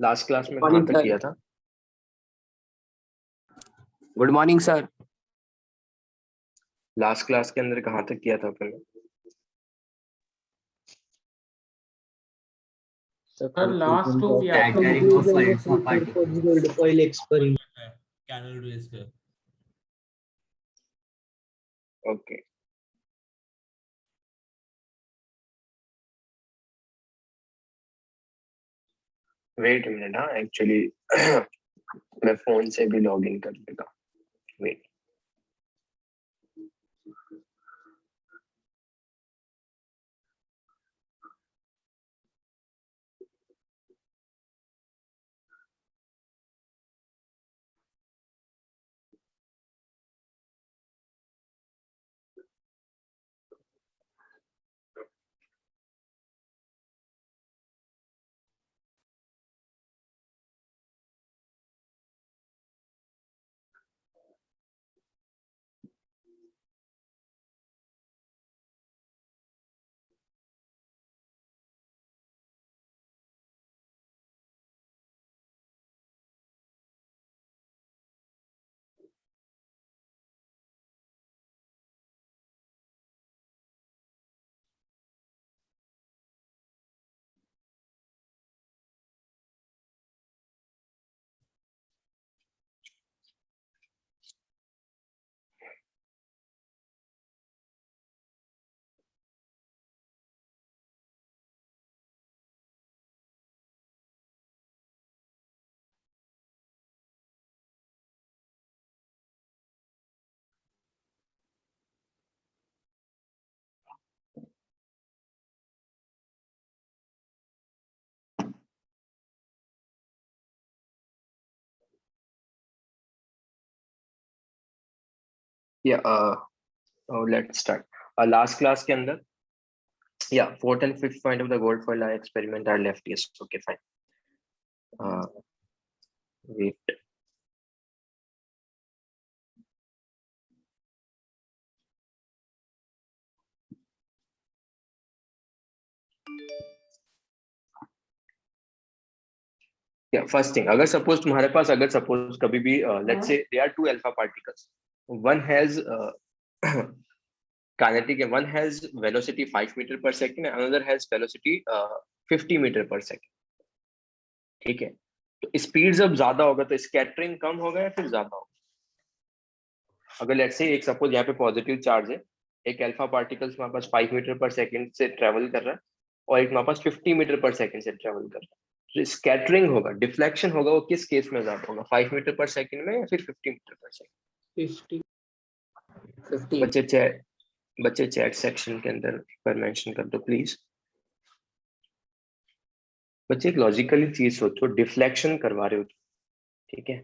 Last class में कहाँ morning तक सर। किया था? Good morning sir. Last class के अंदर कहाँ तक किया था अपन ने? Sir last two we are पहले एक्सपेरिमेंट कैनल रेस पे। Okay, wait minute. हाँ एक्चुअली मैं फोन से भी लॉग इन कर लेगा। वेट। या लेट्स स्टार्ट। लास्ट क्लास के अंदर fourth and fifth point of the gold foil experiment are left. Yes, okay fine. Wait. या फर्स्ट थिंग, अगर सपोज तुम्हारे पास, अगर सपोज कभी भी let's say there are two alpha particles, one has kinetic and one has velocity 5 meter per second and another has velocity 50 meter per second। ठीक है, तो स्पीड जब ज्यादा होगा तो स्कैटरिंग कम होगा या फिर ज्यादा होगा? अगर लेट्स से एक सपोज यहाँ पे पॉजिटिव चार्ज है, एक अल्फा पार्टिकल्स हमारे पास 5 मीटर पर सेकंड से ट्रेवल कर रहा है और एक हमारे पास 50 मीटर पर सेकंड से ट्रेवल कर रहा है, जो स्कैटरिंग होगा, डिफ्लेक्शन होगा, वो किस केस में ज्यादा होगा, 5 मीटर पर सेकंड में या फिर 50 मीटर पर सेकंड? 50। बच्चे चैट सेक्शन के अंदर पर मेंशन कर दो प्लीज। बच्चे एक लॉजिकली चीज सोचो, डिफ्लेक्शन करवा रहे हो, ठीक है,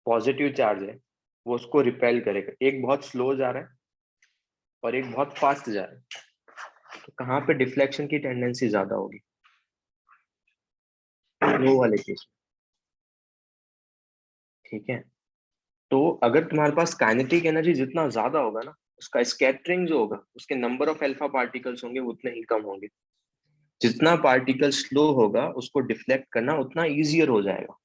पॉजिटिव चार्ज है, वो उसको रिपेल करेगा, एक बहुत स्लो जा रहा है और एक बहुत फास्ट जा रहा है, तो कहाँ पे डिफ्लेक्शन की टेंडेंसी ज्यादा होगी? स्लो वाले केस में, ठीक है। तो अगर तुम्हारे पास काइनेटिक एनर्जी जितना ज्यादा होगा ना, उसका स्कैटरिंग जो होगा, उसके नंबर ऑफ अल्फा पार्टिकल्स होंगे उतने ही कम होंगे। जितना पार्टिकल स्लो होगा उसको डिफ्लेक्ट करना उतना इजियर हो जाएगा।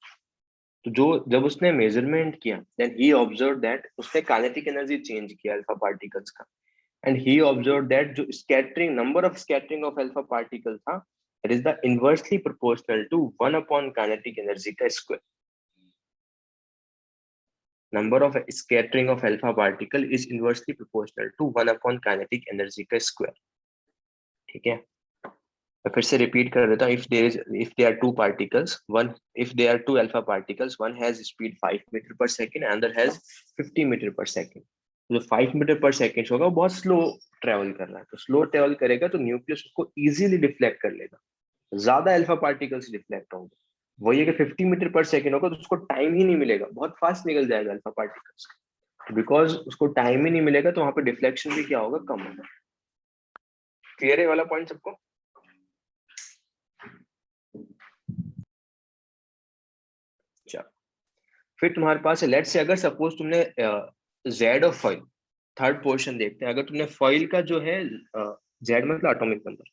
तो जो जब उसने मेजरमेंट किया, देन ही ऑब्जर्व दैट, उसने काइनेटिक एनर्जी चेंज किया अल्फा पार्टिकल्स का, एंड ही ऑब्जर्व दैट जो scattering, number of scattering of alpha particle था, it is the inversely proportional to 1 upon kinetic energy का square. number of scattering of alpha particle is inversely proportional to 1 upon kinetic energy का square। ठीक है, मैं फिर से repeat कर देता हूँ। if there are two particles, if there are two alpha particles, one has speed 5 meter per second and another has 50 meter per second। जो 5 मीटर पर सेकेंड होगा बहुत स्लो ट्रेवल कर रहा है, तो स्लो ट्रेवल करेगा तो न्यूक्लियस उसको इजीली डिफ्लेक्ट कर लेगा, ज्यादा अल्फा पार्टिकल्स डिफ्लेक्ट होंगे। वही है कि 50 मीटर पर सेकेंड होगा तो उसको टाइम ही नहीं मिलेगा, बहुत फास्ट निकल जाएगा अल्फा पार्टिकल्स, बिकॉज उसको टाइम ही नहीं मिलेगा, तो वहां पे डिफ्लेक्शन भी क्या होगा, कम होगा। क्लियर है वाला पॉइंट सबको? चलो, फिर तुम्हारे पास है, लेट्स से अगर सपोज तुमने Z of foil, third portion देखते हैं, अगर तुमने फॉइल का जो है जेड मतलब एटॉमिक नंबर,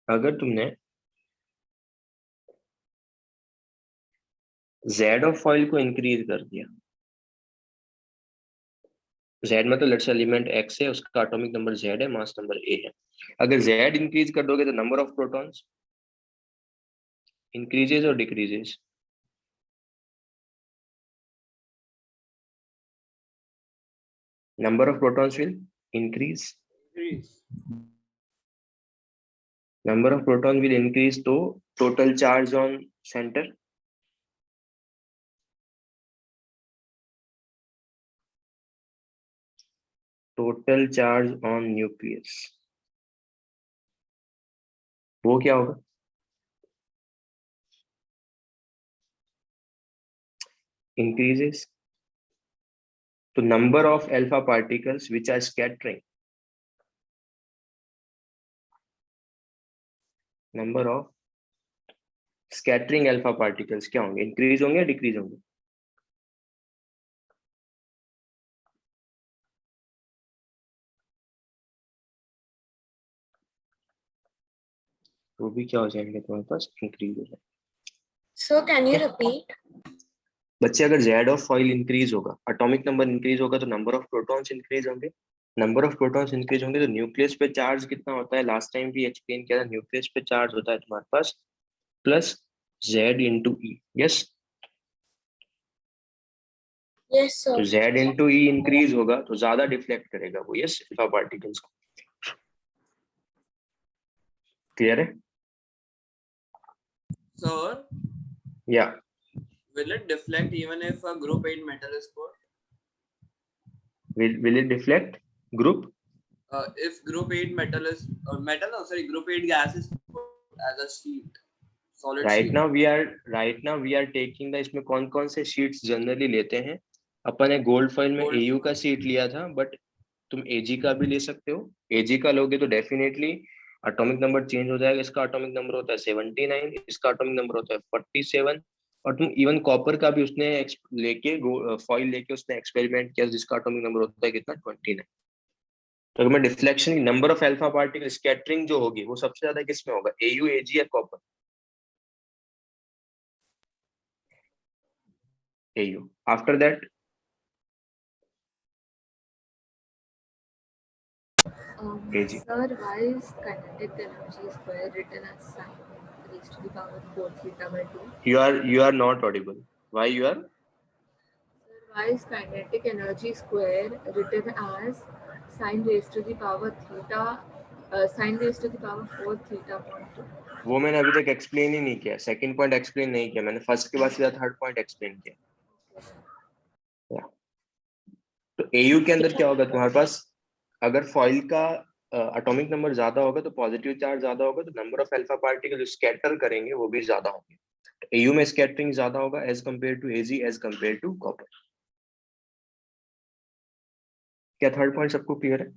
अगर तुमने Z ऑफ फॉइल को इंक्रीज कर दिया, Z मतलब लेट्स एलिमेंट X है, उसका एटॉमिक नंबर Z है, मास नंबर A है। अगर Z इंक्रीज कर दोगे तो नंबर ऑफ प्रोटॉन्स इंक्रीजेस और decreases? Number of protons will increase. Number of protons will increase to total charge on center. Total charge on nucleus. वो क्या होगा? Increases. तो number of alpha particles which are scattering. Number of scattering alpha particles क्या होंगे? Increase होंगे या decrease होंगे? वो भी क्या हो जाएंगे तुम्हारे पास? Increase हो जाएंगे। So can you repeat? बच्चे अगर Z ऑफ फॉइल इंक्रीज होगा, एटॉमिक नंबर इंक्रीज होगा तो नंबर ऑफ प्रोटॉन्स इंक्रीज होंगे। नंबर ऑफ प्रोटॉन्स इंक्रीज होंगे तो न्यूक्लियस पे चार्ज कितना होता है? लास्ट टाइम भी एक्सप्लेन किया था, न्यूक्लियस पे चार्ज होता है तुम्हारे पास plus Z into E. Yes, Yes, sir. तो Z इंटू ई इंक्रीज होगा तो ज्यादा डिफ्लेक्ट करेगा वो, यस, अल्फा पार्टिकल्स को। क्लियर है? Sir, या will it deflect even if a group 8 metal is poured? will it deflect group? If group 8 metal is group 8 gas is poured as a sheet, solid right sheet. now we are taking the, इसमें कौन कौन से sheets generally लेते हैं अपन ने? Gold foil में Gold AU का foil. Sheet लिया था, बट तुम AG का भी ले सकते हो। AG का लोगे तो डेफिनेटली एटॉमिक नंबर चेंज हो जाएगा। इसका एटॉमिक नंबर होता है 79, इसका एटॉमिक नंबर होता है 47। और तुम इवन कॉपर का भी उसने लेके फॉइल लेके उसने एक्सपेरिमेंट किया जिसका एटॉमिक नंबर होता है कितना? 29। तो अगर मैं डिफ्लेक्शन की number of alpha particle scattering जो होगी वो सबसे ज्यादा किसमें होगा? AU, AG या copper? AU। After that AG। Sir, why is kinetic energy square written as sin raised to the power 4 theta by 2? You are not audible. Why you are? Sir, why is kinetic energy square written as sin raised to the power theta, sin raised to the power 4 theta upon 2? वो मैंने अभी तक explain ही नहीं किया। Second point explain नहीं किया मैंने, first के बाद सीधा थर्ड पॉइंट एक्सप्लेन किया। तो AU के अंदर क्या होगा तुम्हारे पास? अगर फॉइल का एटॉमिक नंबर ज्यादा होगा तो पॉजिटिव चार्ज ज्यादा होगा, तो नंबर ऑफ अल्फा पार्टिकल जो स्कैटर करेंगे वो भी ज्यादा होंगे। तो AU में स्कैटरिंग ज्यादा होगा as compare to AG, as compare to copper. क्या थर्ड पॉइंट सबको क्लियर है?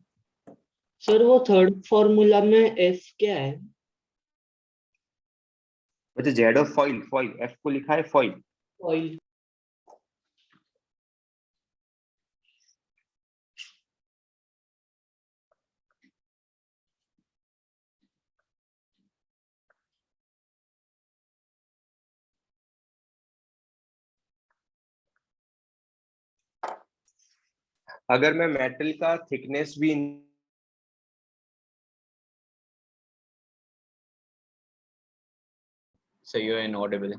सर वो थर्ड फॉर्मूला में F क्या है? अच्छा, Z of foil, foil F को लिखा है फॉइल। ऑयल। अगर मैं मेटल का थिकनेस भी So you are inaudible.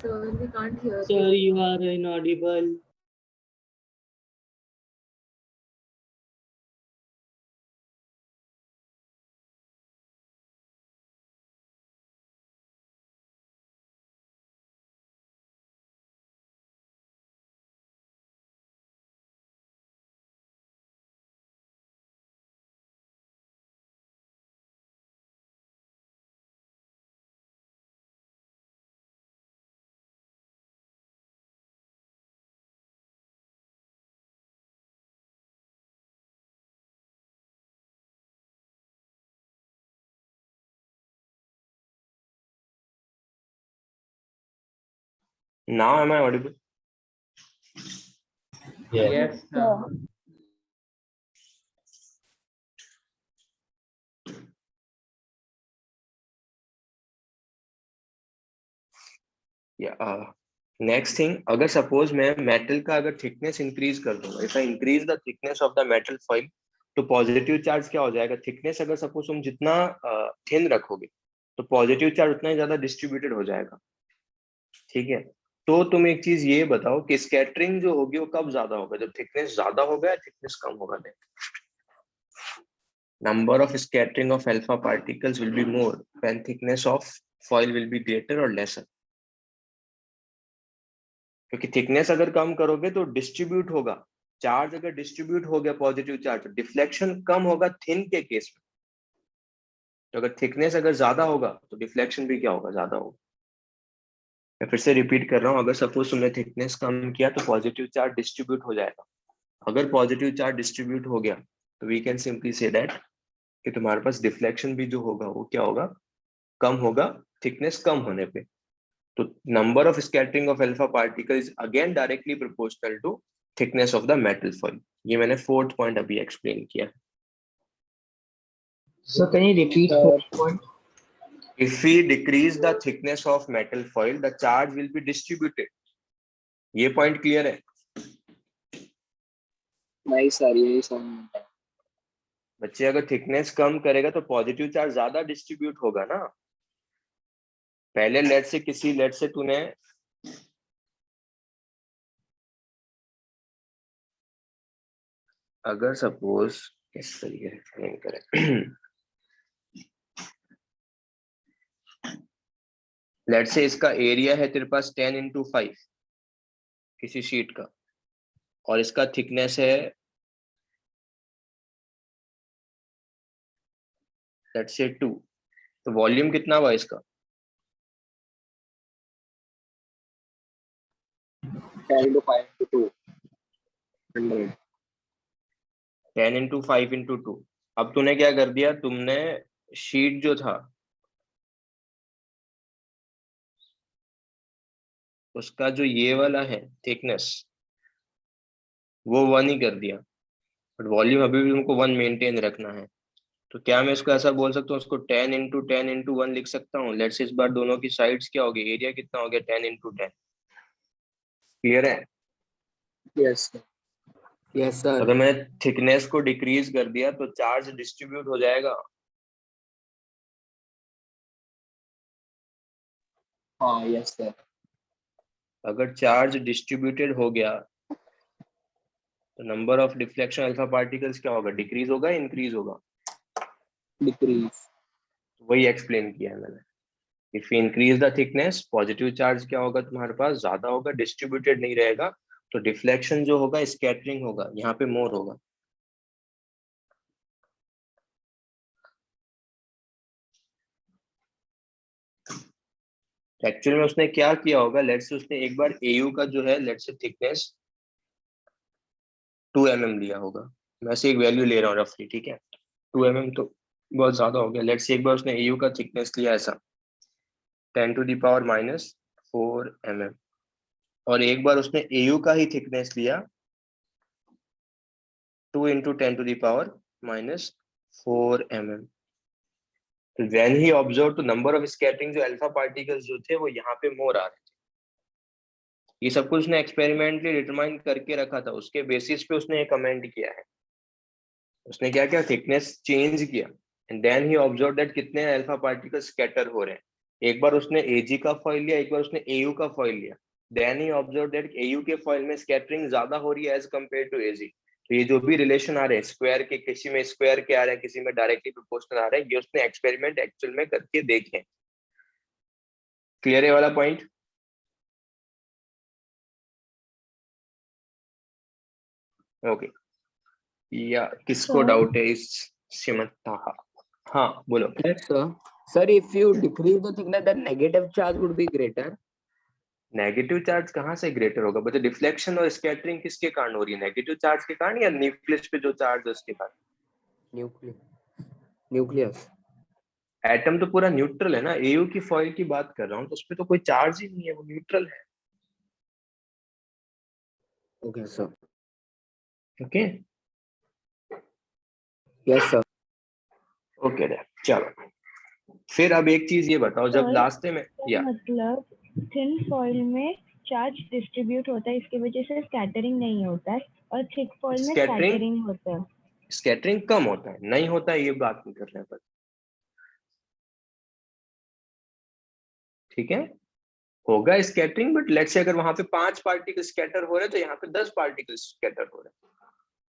Sir, we can't hear Sir, you. you are inaudible. now am I audible? Yes, sir. या नेक्स्ट थिंग, अगर सपोज मैं मेटल का अगर थिकनेस इंक्रीज कर दूंगा, if I increase the thickness of the metal foil, तो positive charge क्या हो जाएगा? थिकनेस अगर सपोज तुम जितना थिन रखोगे तो पॉजिटिव चार्ज उतना ही ज्यादा डिस्ट्रीब्यूटेड हो जाएगा, ठीक है। तो तुम एक चीज ये बताओ कि स्कैटरिंग जो होगी वो कब ज्यादा होगा? जब थिकनेस ज्यादा होगा या थिकनेस कम होगा? Number of scattering of alpha particles will be more when thickness of foil will be greater और लेसर। क्योंकि थिकनेस अगर कम करोगे तो डिस्ट्रीब्यूट होगा चार्ज, अगर डिस्ट्रीब्यूट हो गया पॉजिटिव चार्ज, डिफ्लेक्शन कम होगा थिन के केस में। तो अगर थिकनेस अगर ज्यादा होगा तो डिफ्लेक्शन भी क्या होगा? ज्यादा होगा। मैं फिर से रिपीट कर रहा हूँ, अगर सपोज तुमने थिकनेस कम किया तो पॉजिटिव चार्ज डिस्ट्रीब्यूट हो जाएगा। अगर पॉजिटिव चार्ज डिस्ट्रीब्यूट हो गया तो we can simply say that कि तुम्हारे पास डिफ्लेक्शन भी जो होगा वो क्या होगा? कम होगा, थिकनेस कम होने पे। तो number of scattering of alpha particle is again directly proportional to thickness of the metal foil. ये मैंने फोर्थ पॉइंट अभी एक्सप्लेन किया। So can you repeat fourth point? If we decrease the thickness of metal foil, the charge will be distributed. ये point clear है? नहीं sir, यही समझ। बच्चे अगर थिकनेस कम करेगा तो पॉजिटिव चार्ज ज्यादा डिस्ट्रीब्यूट होगा ना। पहले लेट से तूने अगर सपोज किस तरीके से एक्सप्लेन करें, लेट से इसका एरिया है तेरे पास 10x5 किसी शीट का, और इसका थिकनेस है लेट से 2, तो वॉल्यूम कितना हुआ इसका? 10 into 5 into 2 100. 10x5 into 2। अब तूने क्या कर दिया? तुमने शीट जो था उसका जो ये वाला है थिकनेस वो 1 ही कर दिया, बट वॉल्यूम अभी भी तुमको 1 मेंटेन रखना है। तो क्या मैं इसको ऐसा बोल सकता हूँ, उसको 10x10x1 लिख सकता हूँ? लेट्स इस बार दोनों की साइड्स क्या हो गई, एरिया कितना हो गया? 10x10। क्लियर है? Yes sir. Yes sir. अगर मैंने थिकनेस को डिक्रीज कर दिया तो चार्ज डिस्ट्रीब्यूट हो जाएगा। हाँ yes sir. अगर चार्ज डिस्ट्रीब्यूटेड हो गया तो number of deflection alpha particles क्या होगा? डिक्रीज होगा, इंक्रीज होगा? Decrease. वही एक्सप्लेन किया है मैंने। If you increase the thickness, positive charge क्या होगा तुम्हारे पास? ज्यादा होगा, डिस्ट्रीब्यूटेड नहीं रहेगा, तो डिफ्लेक्शन जो होगा, स्कैटरिंग होगा, यहाँ पे मोर होगा। एक्चुअल में उसने क्या किया होगा, लेट्स से उसने एक बार एयू का जो है लेट्स से थिकनेस 2 mm लिया होगा। मैं से एक वैल्यू ले रहा हूँ रफली, ठीक है? 2 mm तो बहुत ज्यादा हो गया। लेट्स से एक बार उसने एयू का थिकनेस लिया ऐसा 10⁻⁻⁴ mm, और एक बार उसने एयू का ही थिकनेस लिया 2 × 10⁻⁻⁴ mm। When he observed the number of scattering जो अल्फा पार्टिकल्स जो थे वो यहाँ पे मोर आ रहे थे। ये सब कुछ उसने एक्सपेरिमेंटली डिटरमाइन करके रखा था, उसके बेसिस पे उसने ये कमेंट किया है। उसने क्या किया? थिकनेस चेंज किया and then he observe that कितने अल्फा पार्टिकल्स स्कैटर हो रहे हैं। एक बार उसने एजी का फॉइल लिया, एक बार उसने एयू का फॉइल लिया, then he observe that AU के फॉइल में स्कैटरिंग ज्यादा हो रही है एज कंपेयर टू एजी। तो ये जो भी रिलेशन आ रहे हैं स्क्वायर के, किसी में स्क्वायर के आ रहे हैं, किसी में डायरेक्टली प्रोपोर्शनल आ रहे हैं, ये उसने एक्सपेरिमेंट एक्चुअल में करके देखे। क्लियर है वाला पॉइंट? ओके, या किसको डाउट है इस सिमता? हाँ बोलो। Yes sir. Sir, if you decrease the thickness, then negative charge would be greater. Negative charge कहाँ से ग्रेटर होगा बच्चे? डिफ्लेक्शन और स्कैटरिंग किसके कारण हो रही है? नेगेटिव चार्ज के कारण या न्यूक्लियस पे जो चार्ज है उसके कारण? Nucleus. एटम तो पूरा न्यूट्रल है ना। एयू की फॉइल की बात कर रहा हूँ तो उसपे तो कोई चार्ज ही नहीं है, वो न्यूट्रल है। Okay sir. Okay Yes sir. Okay चलो फिर अब एक चीज ये बताओ, जब Sir, लास्ट में या मतलब थिन फॉइल में चार्ज डिस्ट्रीब्यूट होता है, इसकी वजह से स्कैटरिंग नहीं होता है, और थिक फॉइल में Scattering? स्कैटरिंग होता है। स्कैटरिंग कम होता है, नहीं होता है, ये बात नहीं कर रहे हैं पर, ठीक है, होगा स्कैटरिंग, बट लेट्स से अगर वहां पे 5 पार्टिकल स्कैटर हो रहे हैं तो यहाँ पे 10 पार्टिकल स्कैटर हो रहे हैं,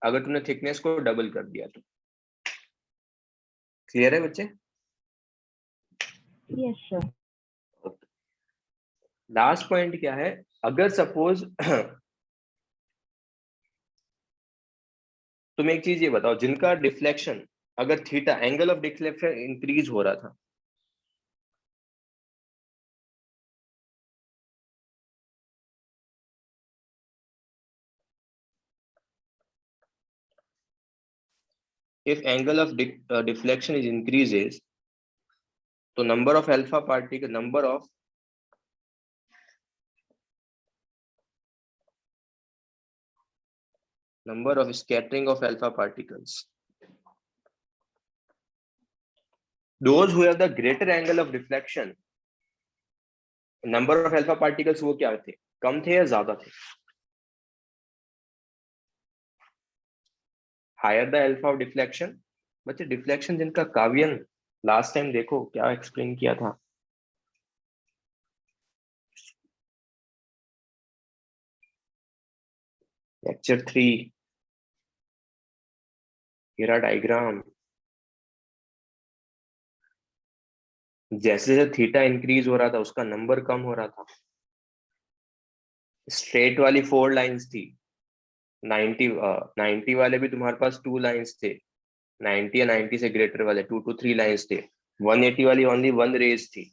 अगर तुमने थिकनेस को डबल कर दिया तो। क्लियर है बच्चे? Yes sir. लास्ट पॉइंट क्या है, अगर सपोज तुम एक चीज ये बताओ, जिनका डिफ्लेक्शन, अगर theta angle of deflection increase हो रहा था, if angle of deflection is increases, तो number of alpha particle, number of scattering of alpha particles, those who have the greater angle of deflection, number of alpha particles वो क्या थे, कम थे या ज्यादा थे? higher the alpha of deflection। बच्चे deflection जिनका काव्यन लास्ट टाइम देखो क्या एक्सप्लेन किया था, लेक्चर 3 मेरा डायग्राम, जैसे जैसे थीटा इंक्रीज हो रहा था उसका नंबर कम हो रहा था। स्ट्रेट वाली 4 लाइंस थी, 90 वाले भी तुम्हारे पास 2 लाइंस थे, 90 या 90 से ग्रेटर वाले 2 to 3 लाइंस थे, 180 वाली ओनली 1 रेज थी।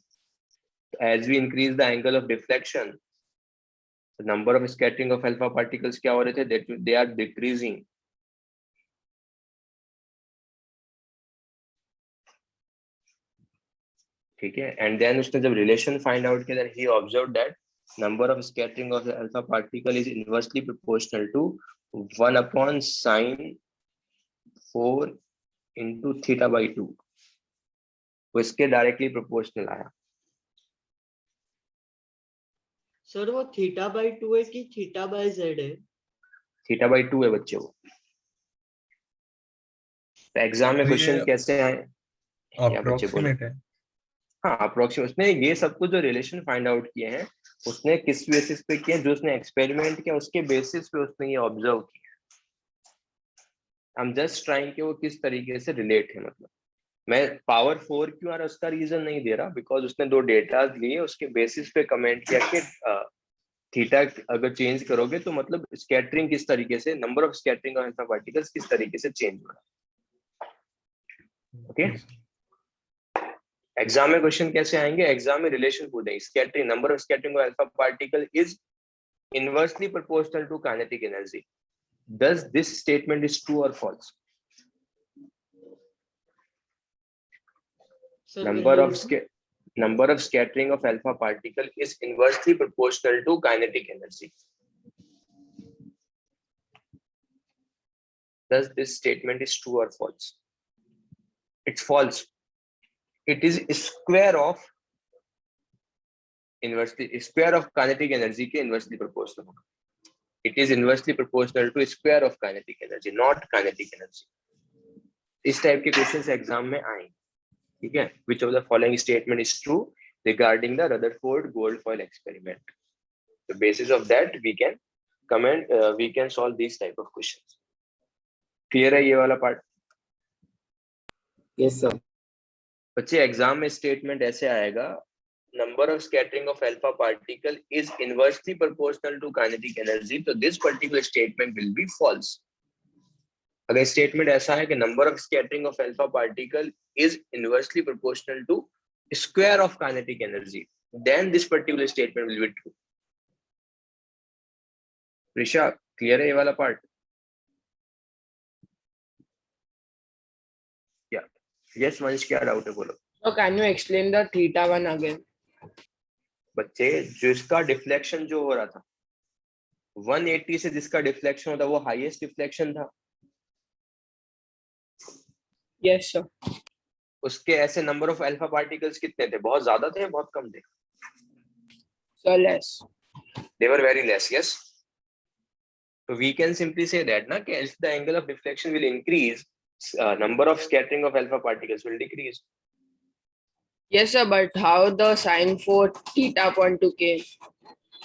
As we increase the angle of deflection, number of scattering of alpha particles क्या हो रहे थे, दे आर डिक्रीजिंग। ठीक है, एंड देन उसने जब रिलेशन फाइंड आउट किया, he observe that number of scattering of alpha particle is inversely proportional to 1 upon sin 4 into theta by 2, वो इसके डायरेक्टली प्रोपोर्शनल आया। सर वो थीटा बाई 2 है कि थीटा बाई जेड है? थीटा बाई 2 है बच्चे वो। तो एग्जाम में क्वेश्चन कैसे आए, क्या बच्चे बोले? अप्रोक्सीमेट है। हाँ अप्रोक्सीमेट, उसने ये सब कुछ जो रिलेशन फाइंड आउट किए हैं उसने किस बेसिस पे किए, जो उसने एक्सपेरिमेंट किया उसके बेसिस पे उसने ये ऑब्जर्व किया। हम जस्ट ट्राइंग कि वो किस तरीके से रिलेट है, मतलब मैं पावर 4 क्यों आ रहा है उसका रीजन नहीं दे रहा, बिकॉज उसने 2 डेटा लिए उसके बेसिस पे कमेंट किया कि थीटा अगर चेंज करोगे तो मतलब स्कैटरिंग किस तरीके से, number of scattering of alpha particles किस तरीके से चेंज हो रहा है। ओके, एग्जाम में क्वेश्चन कैसे आएंगे, एग्जाम में रिलेशन पूछेंगे, scattering, number of scattering of alpha particle is inversely proportional to kinetic energy, does this statement is true or false? Sir, number of scattering of alpha particle is inversely proportional to kinetic energy, does this statement is true or false? It's false. It is square of kinetic energy के inversely proportional होगा। It is inversely proportional to square of kinetic energy, not kinetic energy. इस type के questions exam में आएंगे, ठीक है। Which of the following statement is true regarding the Rutherford Goldfoil experiment? The basis of that we can comment, we can solve these type of questions. Clear है ये वाला part? Yes sir. बच्चे exam में statement ऐसे आएगा, number of scattering of alpha particle is inversely proportional to kinetic energy, तो this particular statement will be false. अगर statement ऐसा है कि number of scattering of alpha particle is inversely proportional to square of kinetic energy, then this particular statement will be true. Prisha, clear है ये वाला part? Yeah. Yes, वंश क्या doubt है बोलो। So can you explain the theta one again? बच्चे जो इसका डिफ्लेक्शन जो हो रहा था 180 से जिसका डिफ्लेक्शन होता वो हाईएस्ट डिफ्लेक्शन था। Yes sir. उसके ऐसे नंबर ऑफ अल्फा पार्टिकल्स कितने थे, बहुत ज्यादा थे बहुत कम थे? So less. They were very less, yes. So we can simply say that na, if the angle of deflection will increase, number of scattering of alpha particles will decrease. Yes, sir, but how the sine for theta upon 2k?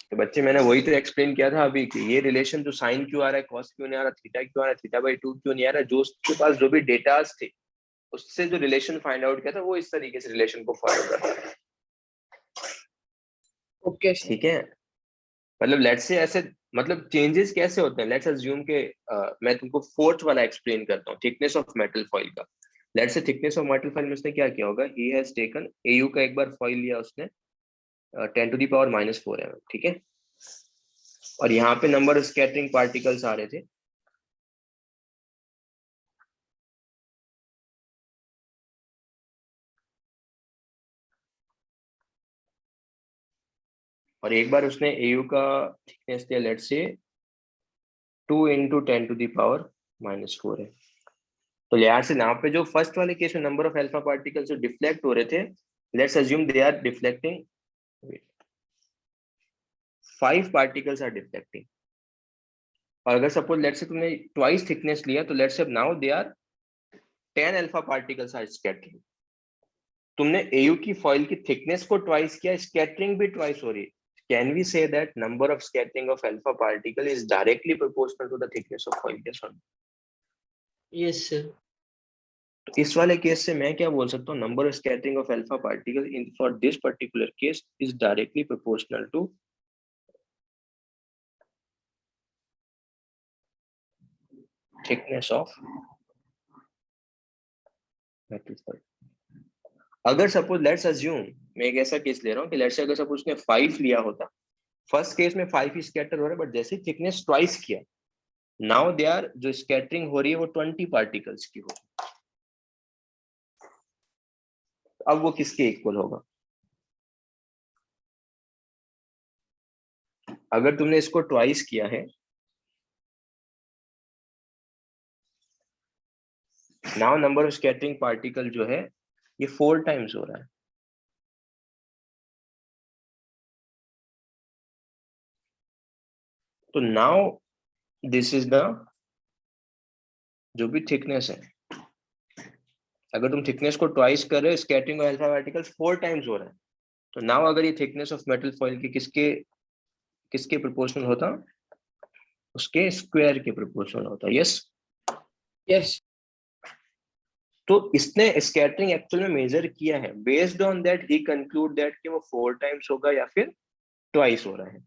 तो बच्चे मैंने वही तो explain किया था अभी कि ये रिलेशन जो साइन क्यों आ रहा है, कॉस क्यों नहीं आ रहा, थीटा क्यों आ रहा है, थीटा बाई 2 क्यों नहीं आ रहा, जो उसके पास जो भी डेटास थे उससे जो रिलेशन फाइंड आउट किया था वो इस तरीके से रिलेशन को फॉलो कर रहा है. Okay, sir. ठीक है, मतलब लेट्स से ऐसे मतलब चेंजेस कैसे होते हैं. लेट्स अज्यूम के मैं तुमको फोर्थ वाला एक्सप्लेन करता हूँ, थिकनेस ऑफ मेटल फॉइल का. Let's say thickness of metal foil में उसने क्या किया होगा, ही हैज टेकन AU का एक बार फॉइल लिया उसने 10 to the power -4 mm, ठीक है. और यहाँ पे नंबर ऑफ स्कैटरिंग पार्टिकल्स आ रहे थे. और एक बार उसने AU का थिकनेस दिया let's say 2 into 10 to the power -4 है. तो यार से यहाँ पे जो फर्स्ट वाले केस में नंबर ऑफ अल्फा पार्टिकल्स जो डिफ्लेक्ट हो रहे थे, let's assume they are deflecting 5 particles are deflecting. और अगर सपोज लेट्स से तुमने ट्वाइस थिकनेस लिया तो let's say now they are 10 alpha particles are scattering. तुमने AU की फॉइल की थिकनेस को ट्वाइस किया, स्कैटरिंग भी ट्वाइस हो रही है. Can we say that number of scattering of alpha particle is directly proportional to the thickness of foil? Yes or no? Yes, sir. तो इस वाले केस से मैं क्या बोल सकता हूँ, number of scattering of alpha particle in for this particular case is directly proportional to thickness of metal foil. अगर सपोज लेट्स अज्यूम, मैं एक ऐसा केस ले रहा हूँ कि लेट्स अगर सपोज उसने 5 लिया होता, फर्स्ट केस में 5 ही स्कैटर हो रहा है, बट जैसे थिकनेस ट्वाइस किया, नाउ दे आर जो स्कैटरिंग हो रही है वो 20 पार्टिकल्स की हो रही है. अब वो किसके इक्वल होगा? अगर तुमने इसको ट्वाइस किया है, now number of scattering particle जो है ये 4 टाइम्स हो रहा है. तो नाउ दिस इज द जो भी थिकनेस है, अगर तुम थिकनेस को ट्वाइस कर रहे हो, scattering of alpha particles 4 times हो रहा है. तो नाउ अगर ये थिकनेस ऑफ मेटल फॉइल की किसके प्रोपोर्शनल होता, उसके स्क्वायर के प्रोपोर्शनल होता. यस. Yes. तो इसने स्कैटरिंग एक्चुअल में मेजर किया है, based on that he conclude that कि वो 4 टाइम्स होगा या फिर ट्वाइस हो रहा है.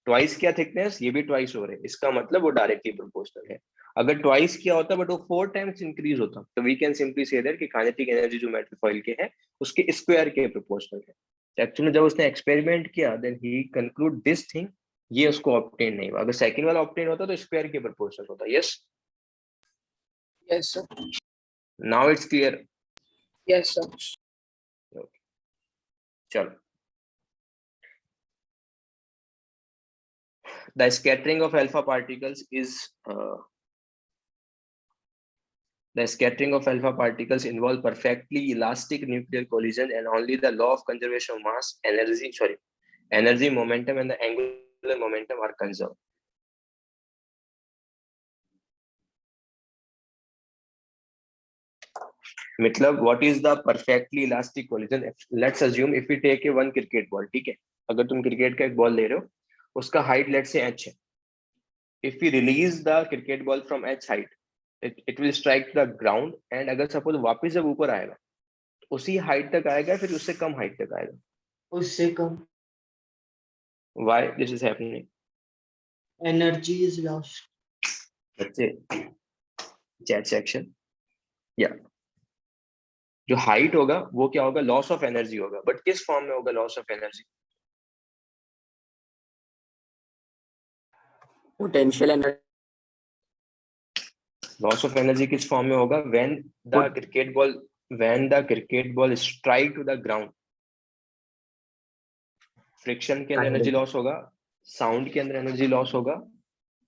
ट्वाइस किया थिकनेस, ये भी ट्वाइस हो रहा है, इसका मतलब वो डायरेक्टली प्रोपोर्शनल है. अगर ट्वाइस किया होता बट वो 4 टाइम्स इंक्रीज होता, तो we can simply say that कि काइनेटिक एनर्जी जो मेटल फॉइल के है उसके स्क्वायर के प्रोपोर्शनल है. एक्चुअली जब उसने एक्सपेरिमेंट किया then he conclude this thing, ये उसको ऑब्टेन नहीं हुआ. अगर सेकंड वाला ऑब्टेन होता तो स्क्वायर के प्रोपोर्शनल होता. Yes. Yes, sir. Now it's clear. Yes, sir. चलो. The scattering of alpha particles is the scattering of alpha particles involve perfectly elastic nuclear collision, and only the law of conservation of mass, energy, momentum, and the angular momentum are conserved. मतलब what is the perfectly elastic collision? Let's assume if we take a one cricket ball, ठीक है, अगर तुम cricket का एक ball ले रहे हो, उसका हाइट लेट्स से h है. If we release the cricket ball from h height, it will strike the ground, and अगर सपोज वापस जब ऊपर आएगा उसी हाइट तक आएगा, फिर उससे कम हाइट तक आएगा. उससे कम. Why this is happening? Energy is lost. That's it. Chat section. Yeah. जो हाइट होगा वो क्या होगा, लॉस ऑफ एनर्जी होगा. बट किस फॉर्म में होगा loss of energy? Potential energy. Loss of energy किस फॉर्म में होगा? when the cricket ball strike to the ground, friction के अंदर एनर्जी लॉस होगा, साउंड के अंदर एनर्जी लॉस होगा,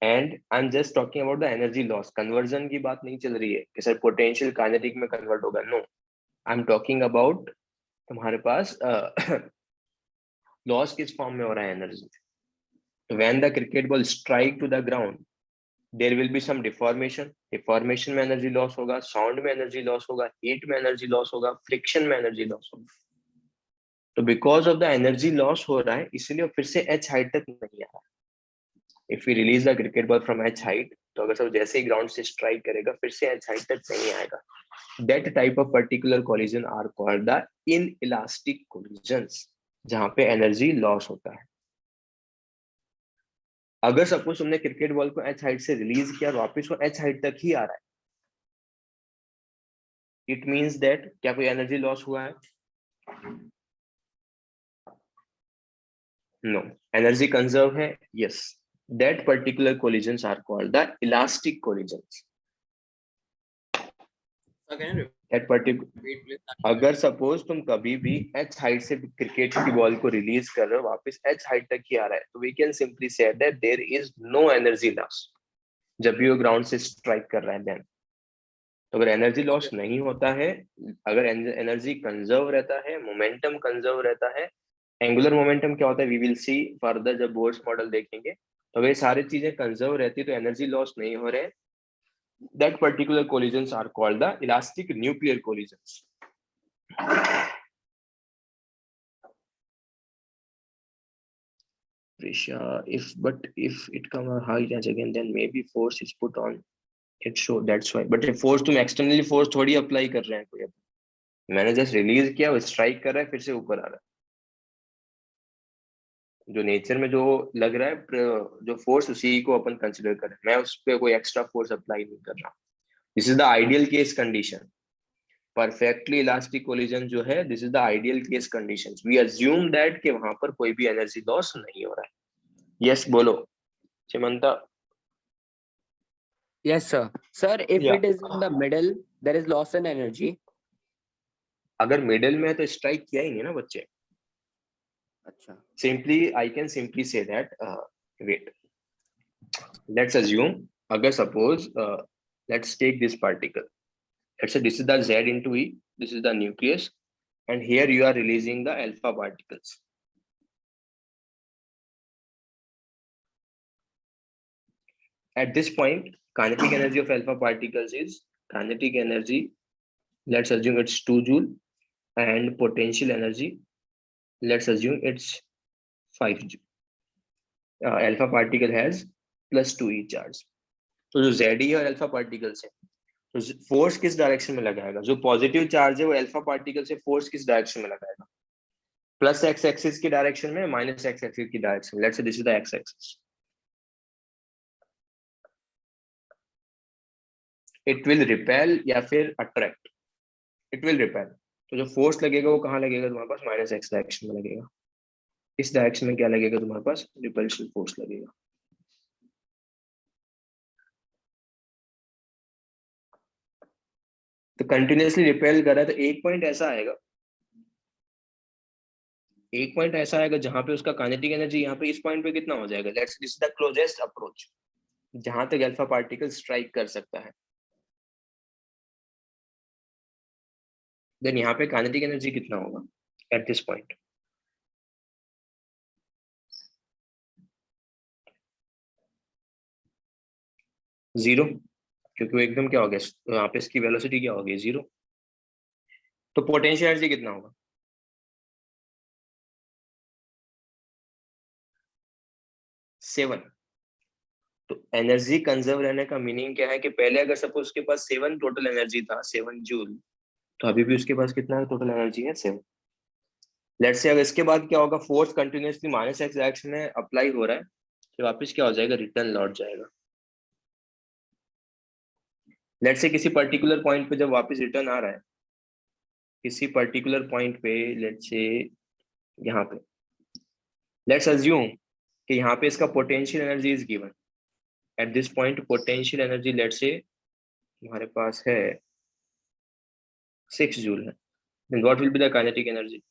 and I am just talking about the energy loss. Conversion की बात नहीं चल रही है कि सर पोटेंशियल काइनेटिक में कन्वर्ट होगा. No, I am talking about तुम्हारे पास लॉस किस फॉर्म में हो रहा है energy? When the cricket ball strike to the ground there will be some deformation में एनर्जी लॉस होगा, साउंड में एनर्जी लॉस होगा, हीट में एनर्जी लॉस होगा, फ्रिक्शन में एनर्जी लॉस होगा। तो because of the energy loss हो रहा है इसलिए फिर से एच हाइट तक नहीं आ रहा। If we release the cricket ball from H height, तो अगर सब जैसे ही ग्राउंड से स्ट्राइक करेगा फिर से एच हाइट तक नहीं आएगा। That type of particular collision are called the inelastic collisions, जहां पे एनर्जी लॉस होता है। अगर सपोज तुमने क्रिकेट बॉल को एच हाइट से रिलीज किया, वापस वो एच हाइट तक ही आ रहा है, इट मींस दैट क्या कोई एनर्जी लॉस हुआ है? नो, एनर्जी कंजर्व है। Yes, that particular collisions are called the elastic collisions. So can you that particular, repeat please? अगर सपोज तुम कभी भी एच हाइट से क्रिकेट की बॉल को रिलीज कर रहे हो, वापस एच हाइट तक ही आ रहा है, तो we can simply say that there is no energy loss जब भी वो ग्राउंड से स्ट्राइक कर रहा है। देन तो अगर एनर्जी लॉस नहीं होता है, अगर एनर्जी कंजर्व रहता है, मोमेंटम कंजर्व रहता है, एंगुलर मोमेंटम क्या होता है वी विल सी फर्दर जब बोर्ड्स मॉडल देखेंगे, तो अगर ये सारी चीजें कंजर्व रहती है तो एनर्जी लॉस नहीं हो रहे, that particular collisions are called the elastic nuclear collisions. if it come a high charge again, then maybe force is put on it, so that's why। but force तुम externally force थोड़ी apply कर रहे हैं कोई, मैंने just release किया, वो strike कर रहा है फिर से ऊपर आ रहा है। जो नेचर में जो लग रहा है जो फोर्स, उसी को अपन कंसिडर करें, मैं उस पर कोई एक्स्ट्रा फोर्स अप्लाई नहीं कर रहा। This is the ideal case condition. Perfectly elastic collision जो है, this is the ideal case condition. We assume that कि वहां पर कोई भी एनर्जी लॉस नहीं हो रहा है। यस बोलो चिमंता। Yes, sir. Sir, if Yeah. it is in the middle, there is loss in energy. अगर मिडिल में है तो स्ट्राइक किया ही नहीं ना बच्चे। अच्छा। Simply, I can simply say that, wait, let's assume, अगर suppose, let's take this particle. Let's say this is the Z into E, this is the nucleus, and here you are releasing the alpha particles. At this point, kinetic energy of alpha particles is kinetic energy, let's assume it's 2 joule, and potential energy, let's assume it's 5 joule. Alpha particle has plus 2e charge. तो जो Z है और alpha particles है, तो force किस direction में लगाएगा? जो पॉजिटिव चार्ज है वो अल्फा पार्टिकल से फोर्स किस डायरेक्शन में लगाएगा? प्लस एक्स एक्सिस की डायरेक्शन में, माइनस एक्स एक्सिस की डायरेक्शन में। Let's say this is the x axis. It will repel या फिर अट्रैक्ट? It will repel. तो जो फोर्स लगेगा वो कहाँ लगेगा तुम्हारे पास? माइनस एक्स डायरेक्शन में लगेगा। इस डायरेक्शन में क्या लगेगा तुम्हारे पास? रिपल्शन फोर्स लगेगा। तो कंटिन्यूअसली रिपेल कर रहा है, तो एक पॉइंट ऐसा आएगा, एक पॉइंट ऐसा आएगा जहां पे उसका काइनेटिक एनर्जी यहाँ पे इस पॉइंट पे कितना हो जाएगा? Let's this is the closest approach जहां तक अल्फा पार्टिकल स्ट्राइक कर सकता है। देन यहाँ पे काइनेटिक एनर्जी कितना होगा एट दिस पॉइंट? जीरो, क्योंकि वो एकदम क्या हो गया, यहाँ पे इसकी वेलोसिटी क्या होगी? जीरो। तो पोटेंशियल एनर्जी कितना होगा? सेवन। तो एनर्जी कंजर्व रहने का मीनिंग क्या है कि पहले अगर सपोज उसके पास 7 टोटल एनर्जी था, 7 जूल, तो अभी भी उसके पास कितना टोटल एनर्जी है? 7। लेट्स से अगर इसके बाद क्या होगा, force continuously minus x direction में अप्लाई हो रहा है, तो वापस क्या हो जाएगा? रिटर्न लौट जाएगा। लेट्स से किसी पर्टिकुलर पॉइंट पे जब वापस रिटर्न आ रहा है, किसी पर्टिकुलर पॉइंट पे, लेट्स से यहाँ पे, लेट्स अज्यूम कि यहाँ पे इसका potential energy is given at this point. Potential energy let's say हमारे पास है 6 जूल है। then what will be the kinetic energy?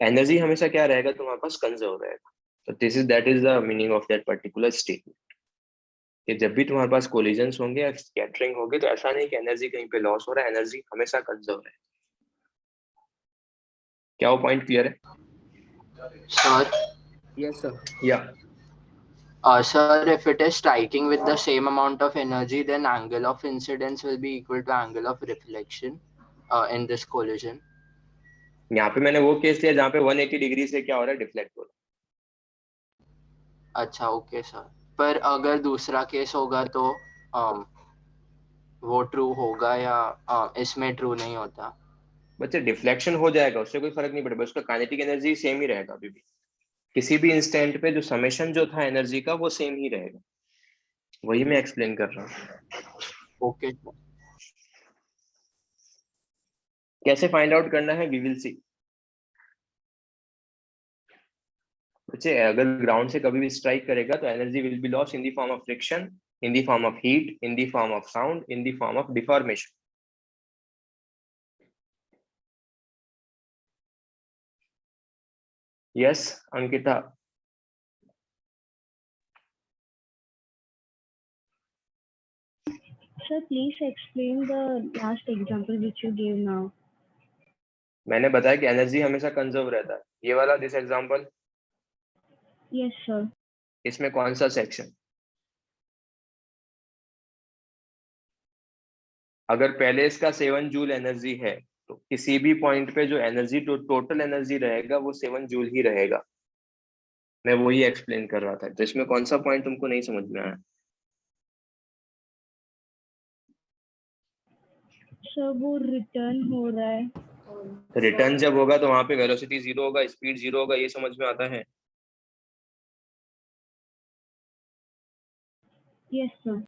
Energy हमेशा क्या रहेगा तुम्हारे पास? कंजर्व रहेगा। तो this is that is the meaning of that particular statement. कि जब भी तुम्हारे पास कोलिजन्स होंगे या स्कैटरिंग होगी तो ऐसा नहीं कि एनर्जी कहीं पे लॉस हो रहा है, एनर्जी हमेशा कंजर्व है। क्या वो पॉइंट क्लियर है? Sir, Yes, sir. या sir, if it is striking with the same amount of energy, then angle of incidence will be equal to angle of reflection in this collision. यहाँ पे मैंने वो case लिया जहाँ पे 180 degree से क्या हो रहा है, डिफ्लेक्ट हो रहा अच्छा, ओके सर। पर अगर दूसरा केस होगा तो वो ट्रू होगा या इसमें ट्रू नहीं होता? है। बच्चे डिफ्लेक्शन हो जाएगा, उससे कोई फर्क नहीं पड़ेगा, उसका काइनेटिक एनर्जी सेम ही रहेगा अभी भी। किसी भी इंस्टेंट पे जो समेशन जो था एनर्जी का वो सेम ही रहेगा, वही मैं एक्सप्लेन कर रहा हूँ। Okay sir. कैसे फाइंड आउट करना है वी विल सी। बच्चे अगर ग्राउंड से कभी भी स्ट्राइक करेगा तो energy will be lost in the form of friction, in the form of heat, in the form of sound, in the form of deformation. Yes Ankita. Sir, please explain the last example which you gave now. मैंने बताया कि energy हमेशा conserve रहता है। ये वाला this example, Yes, sir. इसमें कौन सा सेक्शन? अगर पहले इसका 7 जूल एनर्जी है तो किसी भी पॉइंट पे जो एनर्जी टोटल एनर्जी रहेगा वो 7 जूल ही रहेगा। मैं वही एक्सप्लेन कर रहा था। तो इसमें कौन सा पॉइंट तुमको नहीं समझ में आया? सर वो रिटर्न हो रहा है। तो रिटर्न जब होगा तो वहां पे वेलोसिटी 0 होगा, स्पीड 0 होगा, ये समझ में आता है? Yes sir.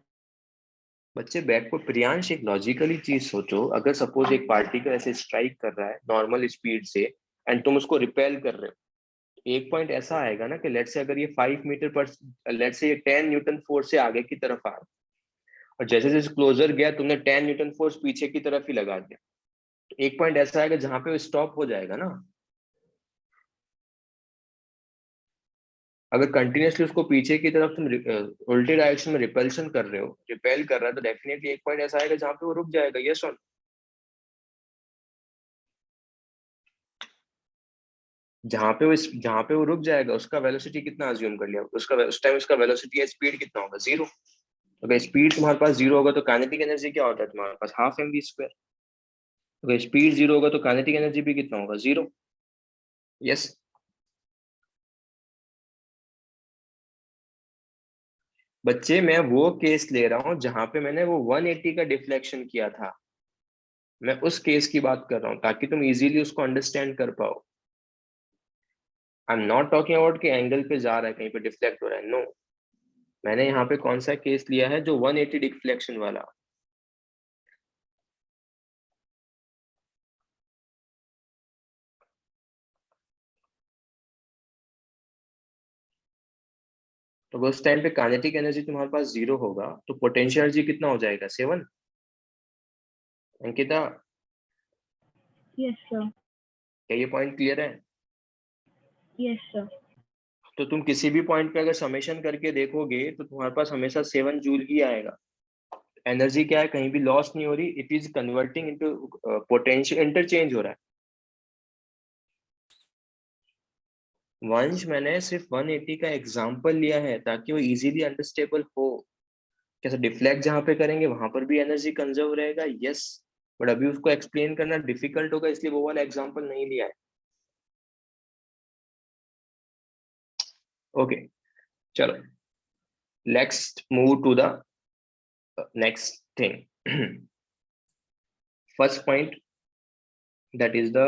बच्चे बैक को प्रियांश एक लॉजिकली चीज सोचो, अगर सपोज एक पार्टिकल ऐसे स्ट्राइक कर रहा है नॉर्मल स्पीड से एंड तुम उसको रिपेल कर रहे हो, एक पॉइंट ऐसा आएगा ना कि लेट से अगर ये 5 मीटर पर लेट से ये 10 न्यूटन फोर्स से आगे की तरफ आ रहा और जैसे जैसे क्लोजर गया तुमने 10 न्यूटन फोर्स पीछे की तरफ ही लगा दिया, तो एक पॉइंट ऐसा आएगा जहां पे वो स्टॉप हो जाएगा ना। अगर कंटिन्यूसली उसको पीछे की तरफ तुम उल्टे डायरेक्शन में रिपल्शन कर रहे हो, रिपेल कर रहा है, तो डेफिनेटली एक पॉइंट ऐसा आएगा जहां पे वो रुक जाएगा। यस और जहां पे वो रुक जाएगा उसका वेलोसिटी कितना अज्यूम कर लिया उसका, उस टाइम उसका वेलोसिटी या स्पीड कितना होगा? 0। अगर स्पीड तुम्हारे पास 0 होगा तो काइनेटिक एनर्जी क्या होता है तुम्हारे पास? Half mv²। अगर स्पीड 0 होगा तो काइनेटिक एनर्जी भी कितना होगा? 0। यस। बच्चे मैं वो केस ले रहा हूं जहां पे मैंने वो 180 का डिफ्लेक्शन किया था, मैं उस केस की बात कर रहा हूं ताकि तुम इजीली उसको अंडरस्टैंड कर पाओ। I am not talking about कि एंगल पे जा रहा है, कहीं पे डिफ्लेक्ट हो रहा है, नो। मैंने यहाँ पे कौन सा केस लिया है? जो 180 डिफ्लेक्शन वाला। तो उस टाइम पे काइनेटिक एनर्जी तुम्हारे पास 0 होगा तो पोटेंशियल एनर्जी कितना हो जाएगा? 7। Ankita yes sir. क्या ये पॉइंट क्लियर है? Yes sir. तो तुम किसी भी पॉइंट पे अगर समेशन करके देखोगे तो तुम्हारे पास हमेशा 7 जूल ही आएगा। एनर्जी क्या है, कहीं भी लॉस नहीं हो रही, it is converting into potential, interchange हो रहा है। वंश मैंने सिर्फ 180 का एग्जांपल लिया है ताकि वो इजीली अंडरस्टेबल हो। कैसे डिफ्लेक्ट जहां पे करेंगे वहां पर भी एनर्जी कंजर्व रहेगा, यस, बट अभी उसको एक्सप्लेन करना डिफिकल्ट होगा, इसलिए वो वाला एग्जांपल नहीं लिया है। ओके चलो, next move to the next thing. First point that is the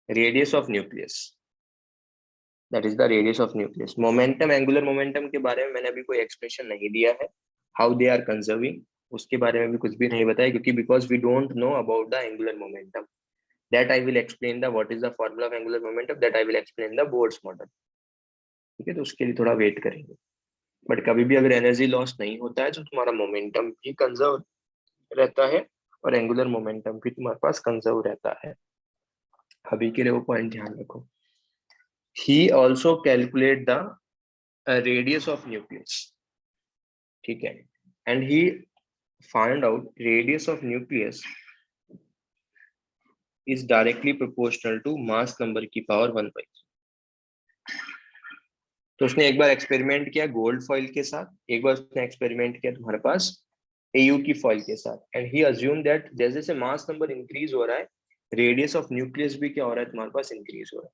radius of nucleus, that is the radius of nucleus. Momentum, angular momentum के बारे में मैंने अभी कोई एक्सप्रेशन नहीं दिया है, how they are conserving उसके बारे में भी कुछ भी नहीं बताया, क्योंकि because we don't know about the angular momentum, that I will explain the what is the formula of angular momentum, that I will explain the Bohr's model. ठीक है, तो उसके लिए थोड़ा वेट करेंगे। बट कभी भी अगर एनर्जी लॉस नहीं होता है तो तुम्हारा मोमेंटम भी कंजर्व रहता है और एंगुलर मोमेंटम भी तुम्हारे पास कंजर्व रहता है। अभी के लिए वो पॉइंट ध्यान रखो। He also calculate the radius of nucleus, ठीक है, and he find out radius of nucleus is directly proportional to mass number की पावर 1/3। तो उसने एक बार एक्सपेरिमेंट किया गोल्ड फॉइल के साथ, एक बार उसने एक्सपेरिमेंट किया तुम्हारे पास AU की फॉइल के साथ, एंड ही अज्यूम दैट जैसे जैसे मास नंबर इंक्रीज हो रहा है रेडियस ऑफ न्यूक्लियस भी क्या हो रहा है तुम्हारे पास इंक्रीज हो रहा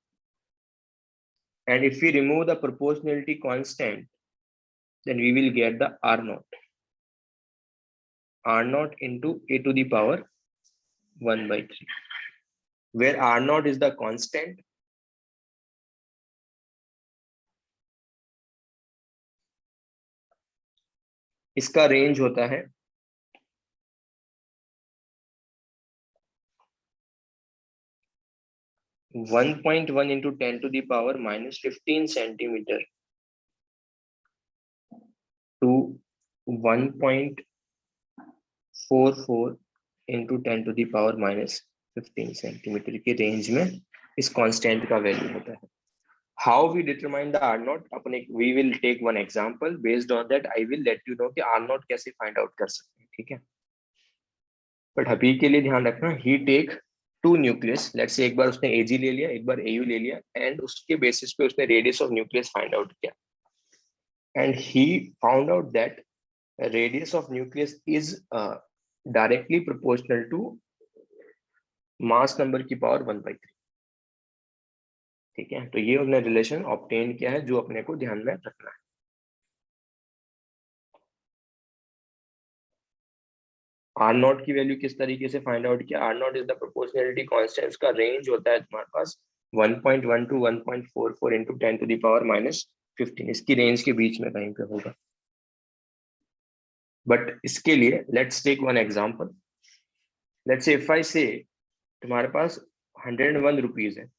है। And if we remove the proportionality constant then we will get the R0 into a to the power 1/3, where R0 is the constant, इसका रेंज होता है 1.1 into 10 to the power minus 15 centimeter to 1.44 into 10 to the power minus 15 centimeter के range में इस constant का value होता है। How we determine the R0? अपने we will take one example. Based on that, I will let you know कि R0 कैसे find out कर सकते हैं, ठीक है। बट अभी के लिए ध्यान रखना, he take two nucleus. Let's say एक बार उसने AG ले लिया, एक बार AU ले लिया, and उसके बेसिस पे उसने radius of nucleus find out किया, and he found out that radius of nucleus is directly proportional to mass number की power 1/3, ठीक है। तो ये हमने रिलेशन ऑब्टेन किया है जो अपने को ध्यान में रखना है। R0 की वैल्यू किस तरीके से फाइंड आउट किया? R0 is the proportionality constant का रेंज होता है तुम्हारे पास 1.1 to 1.44 into 10 to the power minus 15, इसकी रेंज के बीच में कहीं पे होगा। बट इसके लिए let's take one example. Let's say if I say तुम्हारे पास 101 रुपीज है,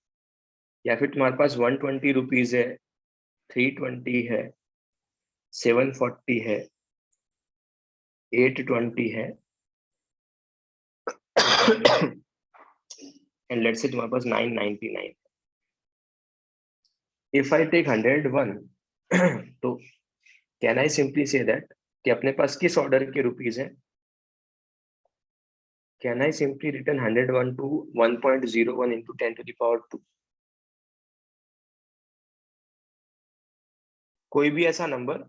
या फिर तुम्हारे पास 120 रुपीज है, 320 है, 740 है, 820 है, and let's say तुम्हारे पास 999। If I take 101, तो can I simply say that कि अपने पास किस ऑर्डर के रुपीज है? Can I simply return 101 to 1.01 into 10 to the power 2? कोई भी ऐसा नंबर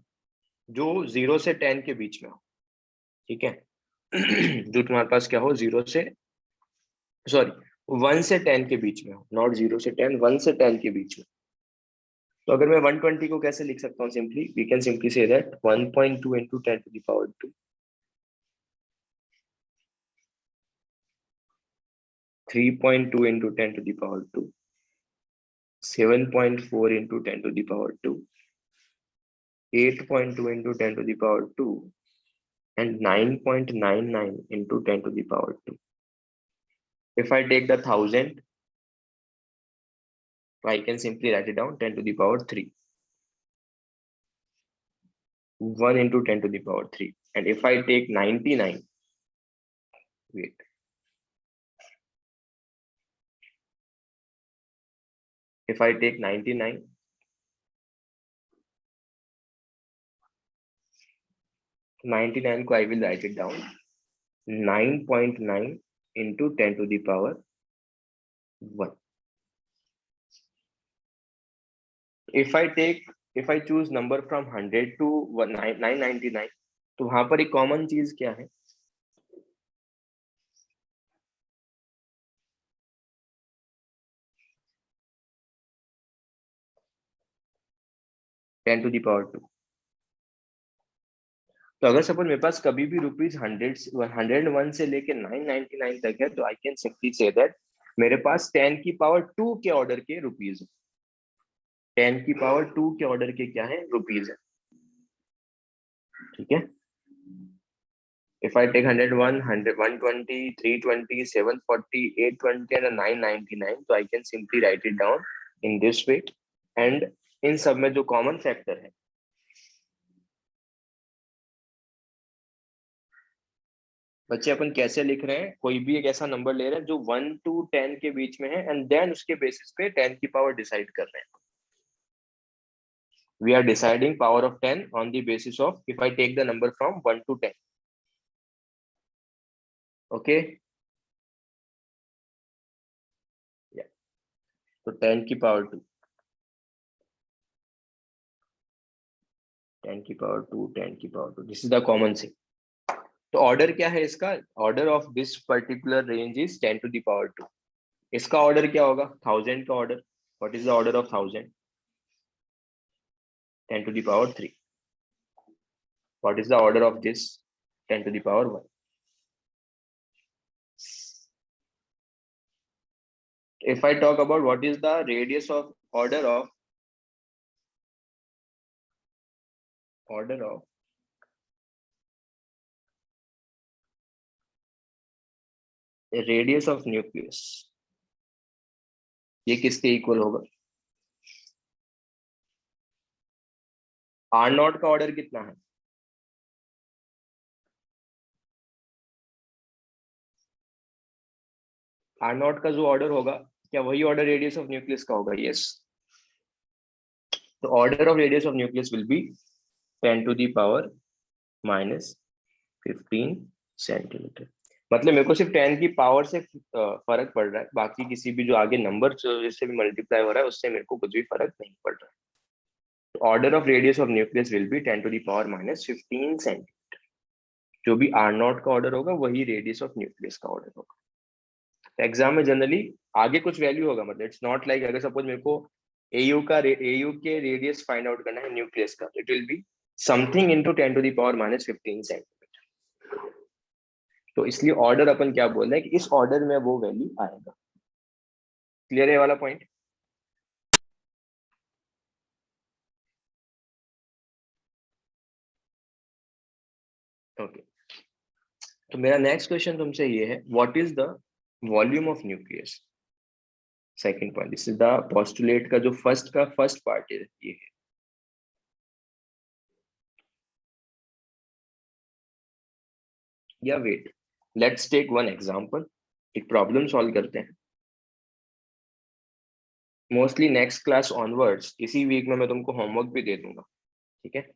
जो 0 से 10 के बीच में हो, ठीक है, जो तुम्हारे पास क्या हो 1 से 10 के बीच में हो, नॉट 0 से 10, 1 से 10 के बीच में। तो अगर मैं 120 को कैसे लिख सकता हूँ? Simply we can simply say that 1.2 into 10 to the power 2, 3.2 into 10 to the power 2, 7.4 into 10 to the power 2, 8.2 into 10 to the power 2, and 9.99 into 10 to the power 2. If I take the 1000, I can simply write it down 10 to the power 3. 1 into 10 to the power 3. And if I take 99, wait. If I take 99, को I will write it down 9.9 into 10 to the power 1. If I choose number from 100 to 999, तो वहां पर एक common चीज क्या है? Ten to the power 2। तो अगर सपोज मेरे पास कभी भी रुपीज 101 से लेके 999 तक है, तो I can simply say that मेरे पास 10 की पावर 2 के ऑर्डर के रुपीज है। 10 की पावर 2 के ऑर्डर के क्या है? रुपीज है, ठीक है। If I take 101, 120, 320, 740, 820 and 999, so I can simply write it down in this way. And इन सब में जो कॉमन फैक्टर है, बच्चे अपन कैसे लिख रहे हैं, कोई भी एक ऐसा नंबर ले रहे हैं जो 1 to 10 के बीच में है एंड देन उसके बेसिस पे 10 की पावर डिसाइड कर रहे हैं. We are deciding power of 10 on the basis of if I take the number from 1 to 10. Okay. Yeah. So 10 की power 2. 10 की power 2, 10 की power 2. This is the common thing. तो ऑर्डर क्या है इसका? Order of this particular range is 10 to the power 2. इसका order क्या होगा? 1000 का order. What is the order of 1000? 10 to the power 3. What is the order of this? 10 to the power 1. If I talk about what is the radius of order of a radius of nucleus, ये किसके इक्वल होगा? R not का order कितना है? R not का जो order होगा क्या वही ऑर्डर रेडियस ऑफ न्यूक्लियस का होगा? यस. तो order of radius of nucleus will be 10 to the power minus 15 centimetre. मतलब मेरे को सिर्फ 10 की पावर से फर्क पड़ रहा है, बाकी किसी भी जो आगे नंबर जिससे भी मल्टीप्लाई हो रहा है उससे मेरे को कुछ भी फर्क नहीं पड़ रहा है. तो order of radius of nucleus will be 10 to the power minus 15 centimetre. जो भी R नॉट का ऑर्डर होगा वही रेडियस ऑफ न्यूक्लियस का ऑर्डर होगा. एग्जाम में जनरली आगे कुछ वैल्यू होगा, मतलब इट्स नॉट लाइक अगर सपोज मेरे को AU के रेडियस फाइंड आउट करना है न्यूक्लियस का, it will be something into 10 to the power minus 15 centimetre. तो इसलिए ऑर्डर अपन क्या बोल रहे हैं कि इस ऑर्डर में वो वैल्यू आएगा. क्लियर है वाला पॉइंट? ओके. तो मेरा नेक्स्ट क्वेश्चन तुमसे ये है, what is the volume of nucleus? Second point. This is the postulate का जो फर्स्ट पार्ट है ये है. या wait, let's take one example. एक प्रॉब्लम सॉल्व करते हैं. मोस्टली नेक्स्ट क्लास ऑनवर्ड्स इसी वीक में मैं तुमको होमवर्क भी दे दूंगा. ठीक है.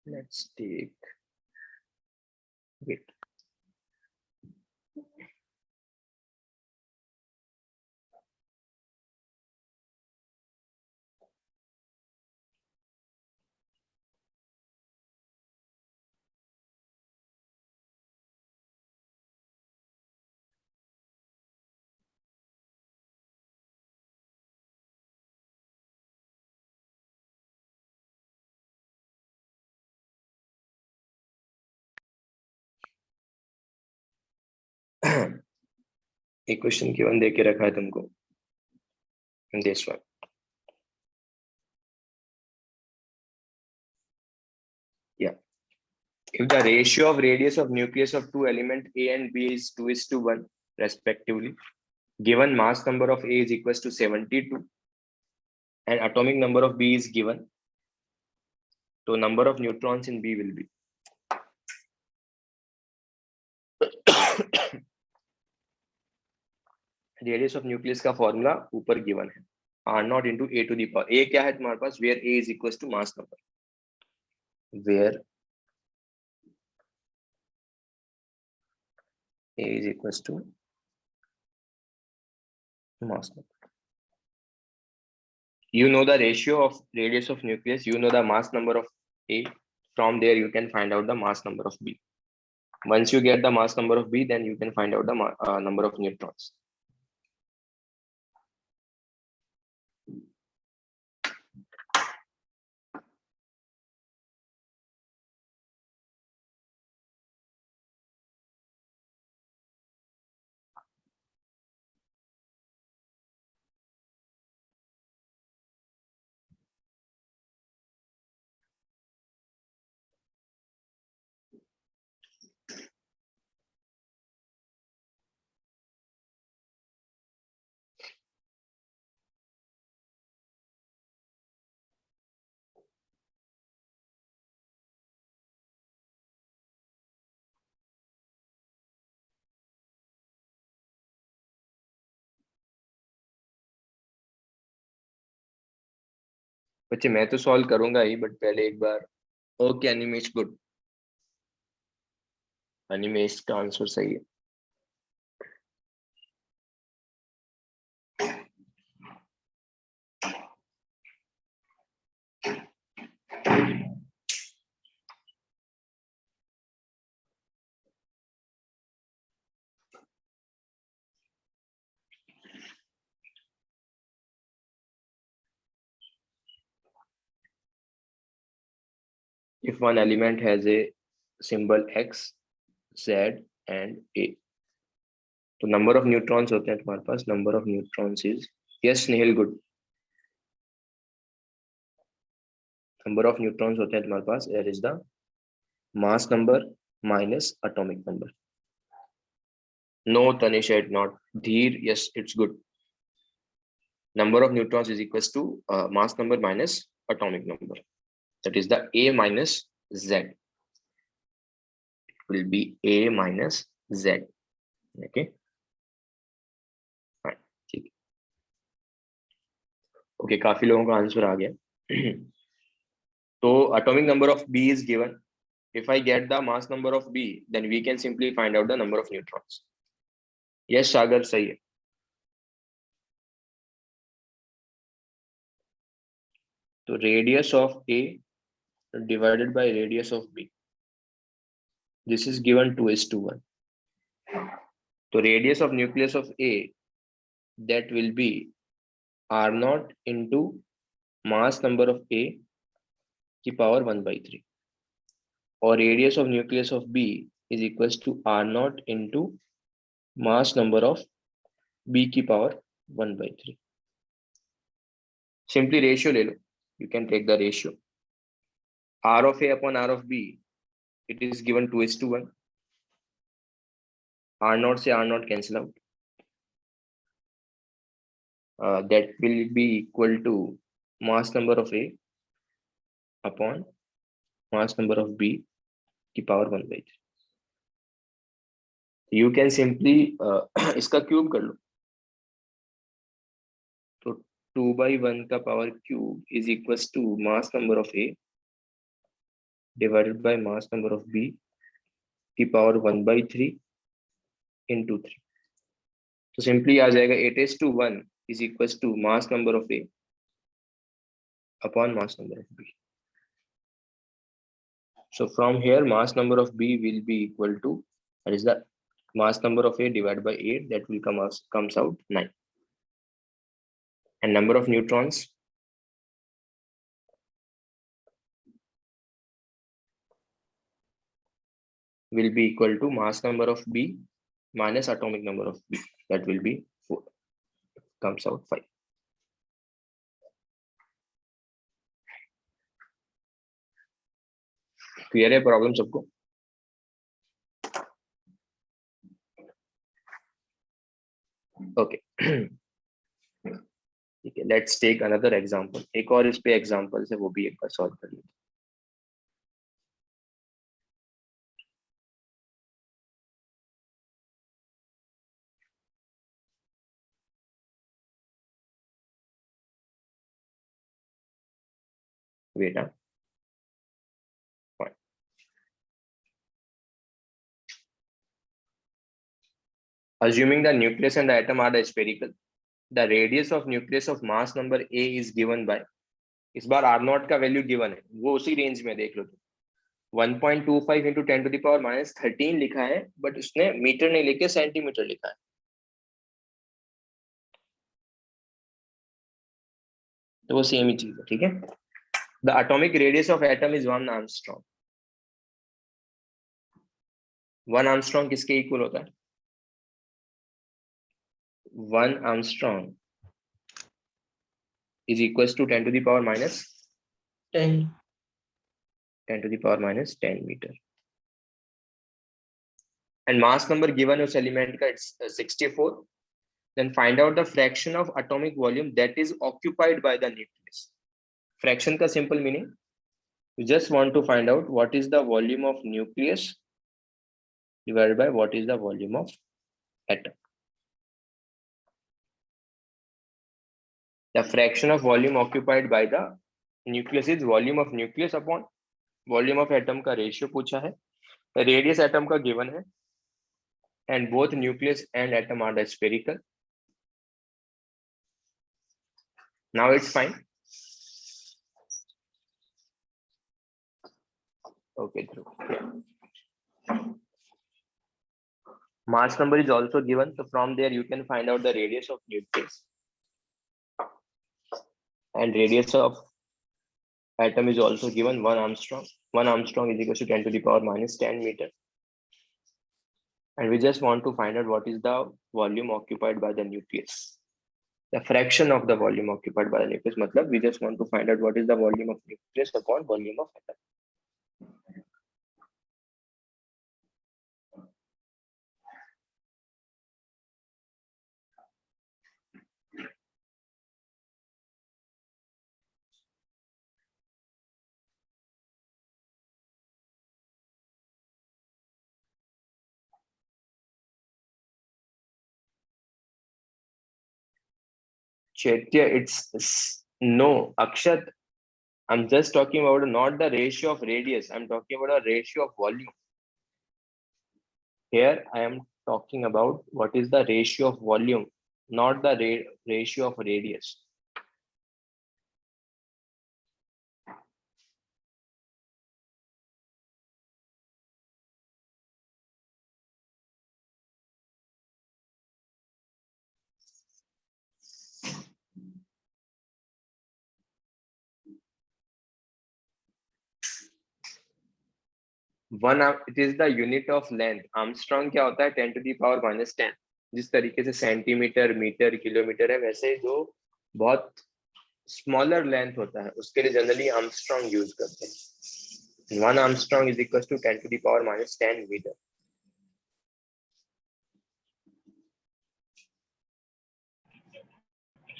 Let's take wait. एक क्वेश्चन की वन दे के रखा है तुमको. This one. Yeah. If the ratio of radius of nucleus of two element A and B is 2:1 respectively, given mass number of A is equals to 72 and atomic number of B is given, so number of neutrons in B will be. Radius of nucleus का formula ऊपर given है, R not into A to the power. A क्या है तुम्हारे पास? Where A is equals to mass number. Where A is equals to mass number. You know the ratio of radius of nucleus, you know the mass number of A. From there you can find out the mass number of B. Once you get the mass number of B, then you can find out the number of neutrons. बच्चे मैं तो solve करूंगा ही, but पहले एक बार। Okay Animesh, good. Animesh का answer सही है। If one element has a symbol X, Z and A, तो नंबर ऑफ न्यूट्रॉन्स होते हैं तुम्हारे पास। Number of neutrons is, yes Snehil, good. Number of neutrons होते हैं तुम्हारे पास, that is the mass number minus atomic number. No Tanish, it not. Dhir, yes it's good. Number of neutrons is equals to mass number minus atomic number. That is the A minus Z. It will be A minus Z. Okay. Fine. ठीक है। Okay, काफी लोगों का answer आ गया। तो atomic number of B is given. If I get the mass number of B, then we can simply find out the number of neutrons. Yes, सागर सही है। तो radius of A divided by radius of B. This is given 2:1. So radius of nucleus of A, that will be R naught into mass number of A की power 1/3. Or radius of nucleus of B is equals to R naught into mass number of B की power 1/3. Simply ratio ले लो. You can take the ratio. R of A upon R of B, it is given 2:1. R naught से R naught cancel out. That will be equal to mass number of A upon mass number of B की power 1/3. You can simply इसका cube कर लो। तो 2/1 का power cube is equals to mass number of A divided by mass number of B की power 1/3 into 3. तो simply आ जाएगा 8:1 is equals to mass number of A upon mass number of B. So from here mass number of B will be equal to, that is the mass number of A divided by 8, that will comes out 9. And number of neutrons will be equal to mass number of B minus atomic number of B, that will be 4, comes out 5. Clear है problem सबको? Okay ठीक है, let's take another example. एक और इस पे example से वो भी एक बार सॉल्व कर लेते हैं। बेटा assuming the nucleus and the atom are spherical, the radius of nucleus of mass number A is given by, इस बार R naught का वैल्यू गिवन है, वो उसी रेंज में देख लो तुम। 1.25 into 10 to the power minus 13 लिखा है, बट उसने मीटर नहीं लिखे, सेंटीमीटर लिखा है। तो वो सेम ही चीज है, ठीक है। The atomic radius of atom is 1 Armstrong. 1 Armstrong किसके इक्वल होता है? 1 Armstrong is equals to 10 to the power minus 10. 10 to the power minus 10 meter. And mass number given उस element का it's 64. Then find out the fraction of atomic volume that is occupied by the nucleus. Fraction का simple meaning, you just want to find out what is the volume of nucleus divided by what is the volume of atom. The fraction of volume occupied by the nucleus is volume of nucleus upon volume of atom का ratio पूछा है, radius atom का given है, and both nucleus and atom are spherical. Now it's fine. Okay, true. Yeah. Mass number is also given, so from there you can find out the radius of nucleus, and radius of atom is also given, 1 Armstrong. 1 Armstrong is equal to 10 to the power minus 10 meter. And we just want to find out what is the volume occupied by the nucleus. The fraction of the volume occupied by the nucleus. Matlab, we just want to find out what is the volume of nucleus upon volume of atom. Chaitya, it's no, Akshat. I'm just talking about not the ratio of radius. I'm talking about a ratio of volume. Here I am talking about what is the ratio of volume, not the ratio of radius. It is the unit of length. Armstrong क्या होता है 10 to the power minus 10. जिस तरीके से centimetre, metre, kilometre है, वैसे जो बहुत स्मॉलर लेंथ होता है उसके लिए जनरली आर्मस्ट्रॉन्ग यूज करते हैं. 1 Armstrong is equal to 10 to the power minus 10 meter.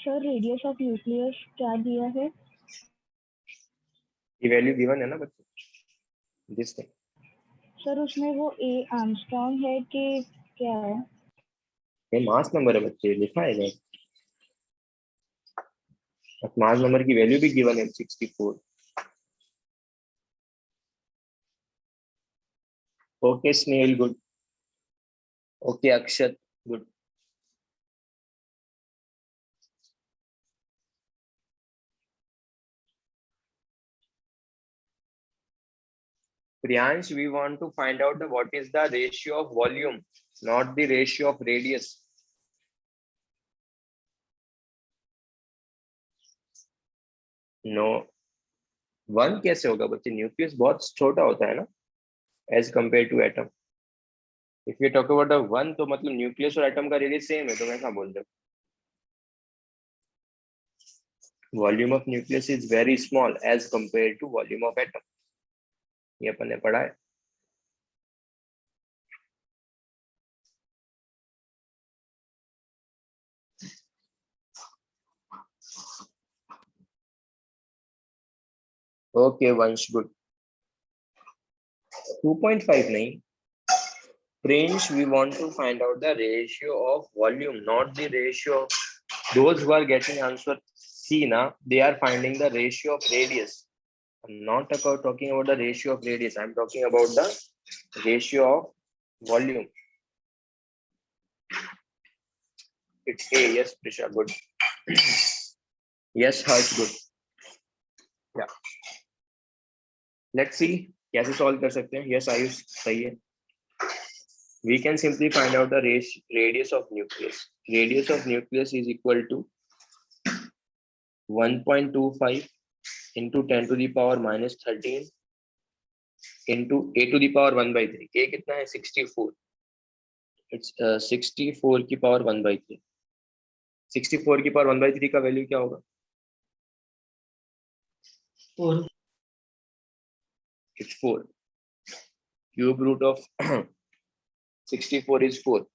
Sir radius of nucleus क्या दिया है? ये वैल्यू गिवन है ना बच्चों, दिस थिंग. सर उसमें वो ए आर्मस्ट्रॉन्ग है कि क्या है? ये मास नंबर है बच्चे, लिखा है नहीं. मास नंबर की वैल्यू भी गिवन है 64. Okay Snehal, good. Okay Akshat, good. Priyansh, we want to find out what is the ratio of volume, not the ratio of radius. No, 1 कैसे होगा बच्चे? न्यूक्लियस बहुत छोटा होता है ना as compare to atom. If you talk about 1 तो मतलब न्यूक्लियस और एटम का रेडियस सेम है, तो मैं क्या बोल रहा हूँ? Volume of nucleus is very small as compare to volume of atom. ये अपन ने पढ़ा है. Okay, Vansh, good. 2.5 nahi. Prince, we want to find out the ratio of volume, not the ratio. Those who are getting answer C na, they are finding the ratio of radius. I'm not talking about the ratio of radius. I'm talking about the ratio of volume. It's A. Yes, Prisha, good. Yes, Harsh, good. Yeah. Let's see. कैसे solve कर सकते हैं? Yes, Ayush सही है. We can simply find out the radius of nucleus. Radius of nucleus is equal to 1.25 into 10 to the power minus 13 into a to the power 1 by 3. A कितना है? 64. It's 64 की power 1 by 3. 64 की power 1 by 3 का value क्या होगा? 4. It's 4. Cube root of 64 is 4.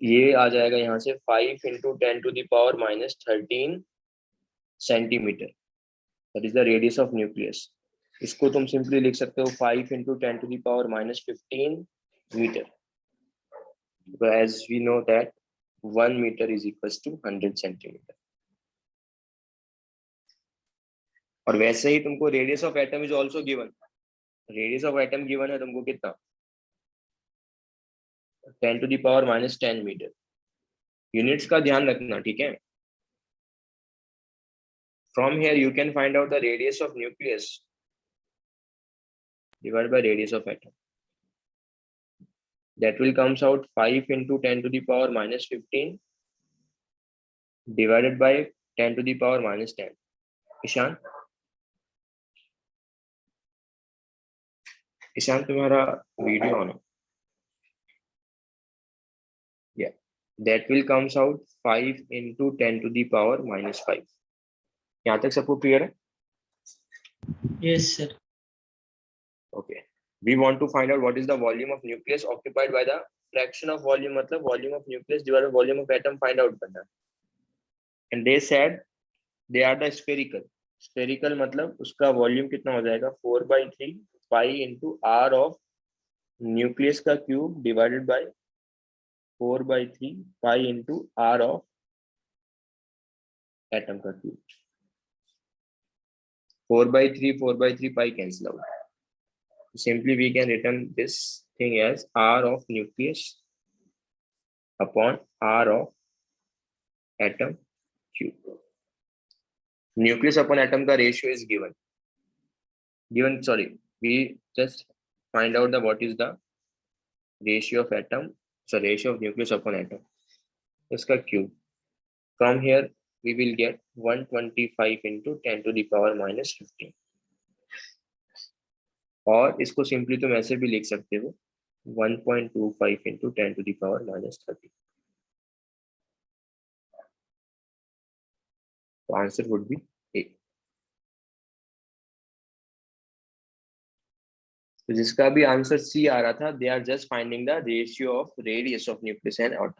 ये आ जाएगा यहाँ से 5 into 10 to the power minus 13 centimetre. That is the radius of nucleus. इसको तुम सिंपली लिख सकते हो 5 into 10 to the power minus 15 meter. But as we know that 1 meter is equals to 100 centimeter. और वैसे ही तुमको radius of atom is also given, radius of atom given है तुमको कितना 10⁻⁻10 मीटर। यूनिट्स का ध्यान रखना, ठीक है। From here you can find out the radius of nucleus divided by radius of atom. That will comes out 5 into 10⁻⁻15 divided by 10⁻⁻10. Ishan, Ishan तुम्हारा video on है। Yeah, that will comes out 5 into 10⁻⁻5. यहाँ तक सबको क्लियर है? Yes, sir. Okay. We want to find out what is the volume of nucleus occupied by the fraction of volume, मतलब volume of nucleus divided by volume of atom find out करना। And they said they are the spherical. Spherical मतलब उसका volume कितना हो जाएगा 4/3 pi into r of nucleus का cube divided by 4/3 pi into r of atom का cube। 4/3 pi cancel out। Simply we can written this thing as r of nucleus upon r of atom cube। Nucleus upon atom का ratio is given, sorry, we just find out the what is the ratio of atom, so ratio of nucleus upon atom, इसका cube। From here we will get 125 into 10⁻⁻15, और इसको simply तुम ऐसे भी लिख सकते हो 1.25 into 10⁻⁻30। तो आंसर वुड बी ए। तो जिसका भी आंसर सी आ रहा था, they are just finding the ratio of radius of nucleus and atom.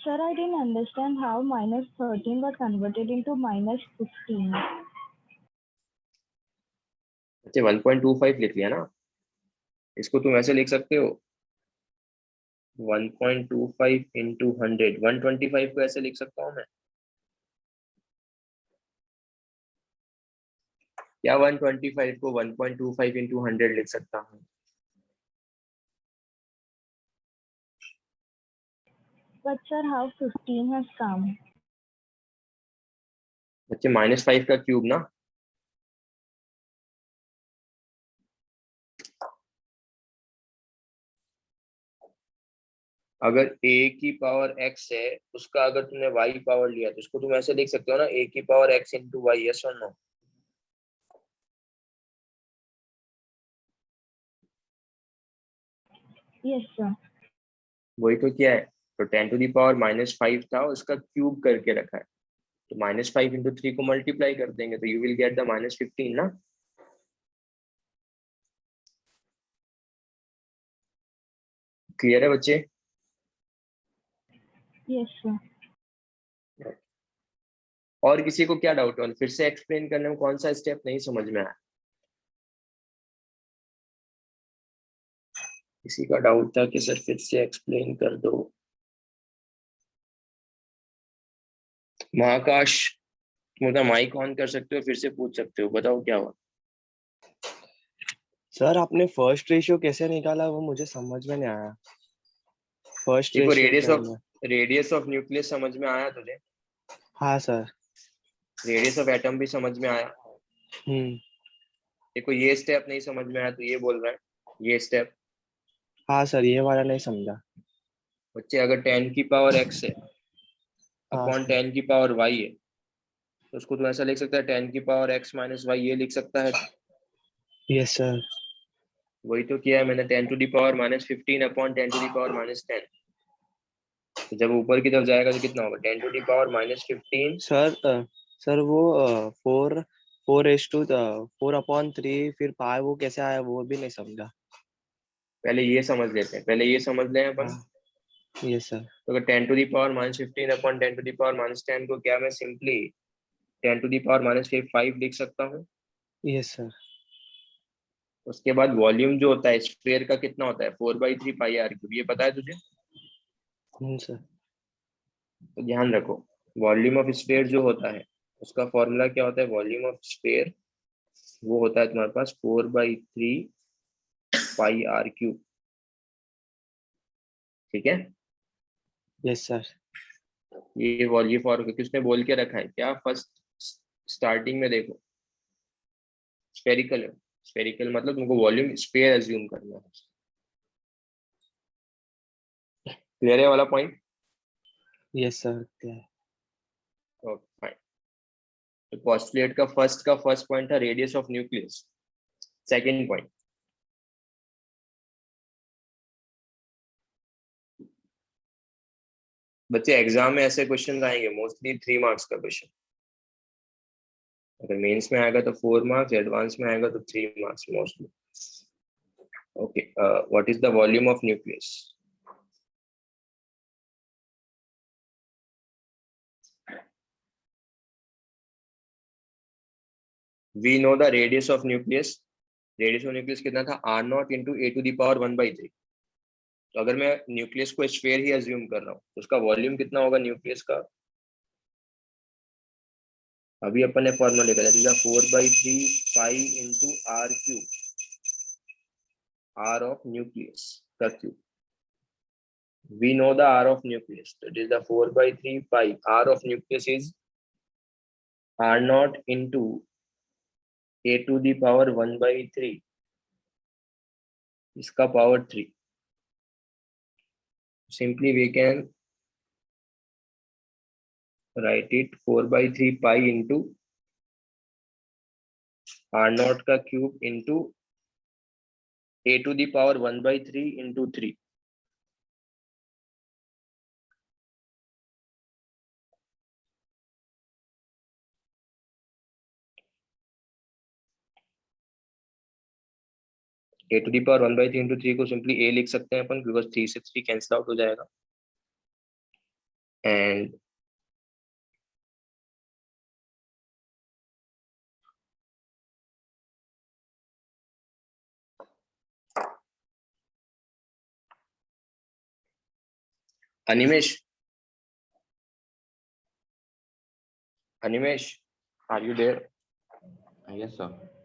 Sir, I didn't understand how -13 got converted into -15. अच्छा 1.25 लिख लिया ना, इसको तुम ऐसे लिख सकते हो 1.25 into 100, 125 को ऐसे लिख सकता हूँ मैं, या 125 को 1.25 into 100 लिख सकता हूँ। But sir, how 15 has come? बच्चे -5 का क्यूब ना, अगर a की पावर x है, उसका अगर तुमने y पावर लिया तो उसको तुम ऐसे लिख सकते हो ना, a की power x into y, yes or no? Yes, sir. वही तो क्या है, तो 10⁻⁻5 था, उसका क्यूब करके रखा है, तो -5 into 3 को मल्टीप्लाई कर देंगे तो यू विल गेट द -15 ना। क्लियर है बच्चे? Yes, sir. और किसी को क्या डाउट है? फिर से एक्सप्लेन करने में कौन सा स्टेप नहीं समझ में आया? किसी का डाउट था कि सर फिर से एक्सप्लेन कर दो? महाकाश, तुम अपना माइक ऑन कर सकते हो, फिर से पूछ सकते हो, बताओ क्या हुआ? सर आपने फर्स्ट रेशियो कैसे निकाला वो मुझे समझ में नहीं आया। फर्स्ट देखो रेशियो रेडियस ऑफ न्यूक्लियस समझ में आया तुझे? हाँ सर। रेडियस ऑफ एटम भी समझ में आया। देखो ये स्टेप नहीं समझ में आया तो ये बोल रहा है ये स्टेप। हाँ सर, ये वाला नहीं समझा। बच्चे अगर 10 की पावर x है अपॉन 10 की पावर y है तो उसको तो ऐसा लिख सकता है 10 की पावर x माइनस y, ये लिख सकता है। Yes sir. वही तो किया है मैंने, 10⁻⁻15 अपॉन 10⁻⁻10। तो जब ऊपर की तरफ जाएगा तो कितना होगा 10⁻⁻15। सर वो 4/3 फिर पाई वो कैसे आया वो भी नहीं समझा। पहले ये समझ लेते हैं, पहले ये समझ लें अपन। Yes sir. तो अगर 10⁻⁻15 अपॉन 10⁻⁻10 को क्या मैं सिंपली 10⁻⁻5 लिख सकता हूँ? Yes sir. उसके बाद वॉल्यूम जो होता है स्फीयर का कितना होता है 4/3 पाई r क्यूब, ये पता है तुझे? सर। तो ध्यान रखो वॉल्यूम ऑफ स्फीयर जो होता है उसका फॉर्मूला क्या होता है? वॉल्यूम ऑफ स्फीयर वो होता है तुम्हारे पास 4/3 पाई आर क्यूब। ठीक है, यस सर। ये वॉल्यूम फॉर्म किसने बोल के रखा है क्या? फर्स्ट स्टार्टिंग में देखो स्फेरिकल है, स्फेरिकल मतलब तुमको वॉल्यूम स्फीयर एज्यूम करना है। क्लियर है वाला पॉइंट? यस सर क्या है? Okay fine. तो पोस्टुलेट का फर्स्ट पॉइंट था radius of nucleus. Second point, बच्चे एग्जाम में ऐसे क्वेश्चन आएंगे मोस्टली 3 मार्क्स का क्वेश्चन। अगर मेंस में आएगा तो 4 मार्क्स, एडवांस में आएगा तो 3 marks mostly. Okay, what is the volume of nucleus? We know the radius of nucleus. Radius of nucleus कितना था? r0 into a to the power 1/3। तो अगर मैं न्यूक्लियस को स्फीयर ही अज्यूम कर रहा हूँ तो उसका वॉल्यूम कितना होगा न्यूक्लियस का? अभी अपन ने फॉर्मूला लिखा था 4/3 pi into R cube, R of nucleus का cube. We know the R of nucleus, तो it is the 4/3 pi. R of nucleus is r0 into a to the power 1/3, इसका power 3। Simply we can write it 4/3 pi into r0 का cube into a to the power 1/3 into 3। a to the power 1/3 into 3 को simply a लिख सकते हैं अपन, because 3 से 3 cancel out हो जाएगा। And Animesh, Animesh, are you there? Yes sir.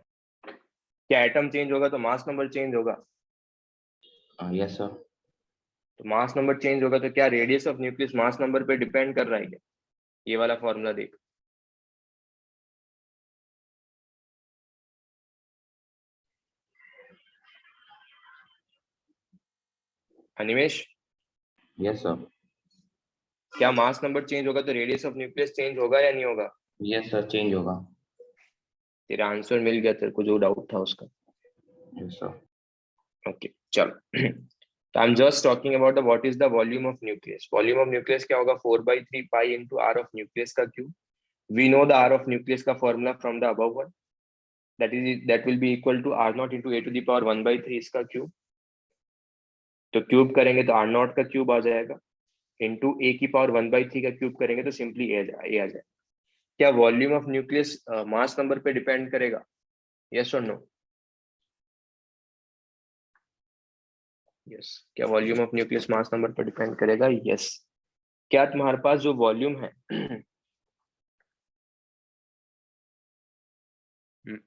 क्या atom change होगा तो मास नंबर चेंज होगा? Yes sir. तो मास नंबर चेंज होगा तो क्या radius of nucleus mass number पे डिपेंड कर रहा है क्या? ये वाला फॉर्मूला देख। Animesh, yes sir. क्या मास नंबर चेंज होगा तो रेडियस ऑफ न्यूक्लियस चेंज होगा या नहीं होगा? यस सर, चेंज होगा। तेरा आंसर मिल गया, तेरे को जो डाउट था उसका। Yes sir. ओके चलो। तो I am just talking about the what is the volume of nucleus. Volume of nucleus क्या होगा? 4/3 pi into R of nucleus का cube. We know the R of nucleus का formula from the above one, that will be equal to r0 into a to the power 1/3 इसका cube. तो cube करेंगे तो r0 का cube आ जाएगा, into a की power 1/3 का क्यूब करेंगे तो सिंपली a आ जाएगा। क्या volume of nucleus mass number पे डिपेंड करेगा? यस और नो? यस। क्या volume of nucleus mass number पे डिपेंड करेगा? यस। क्या तुम्हारे पास जो वॉल्यूम है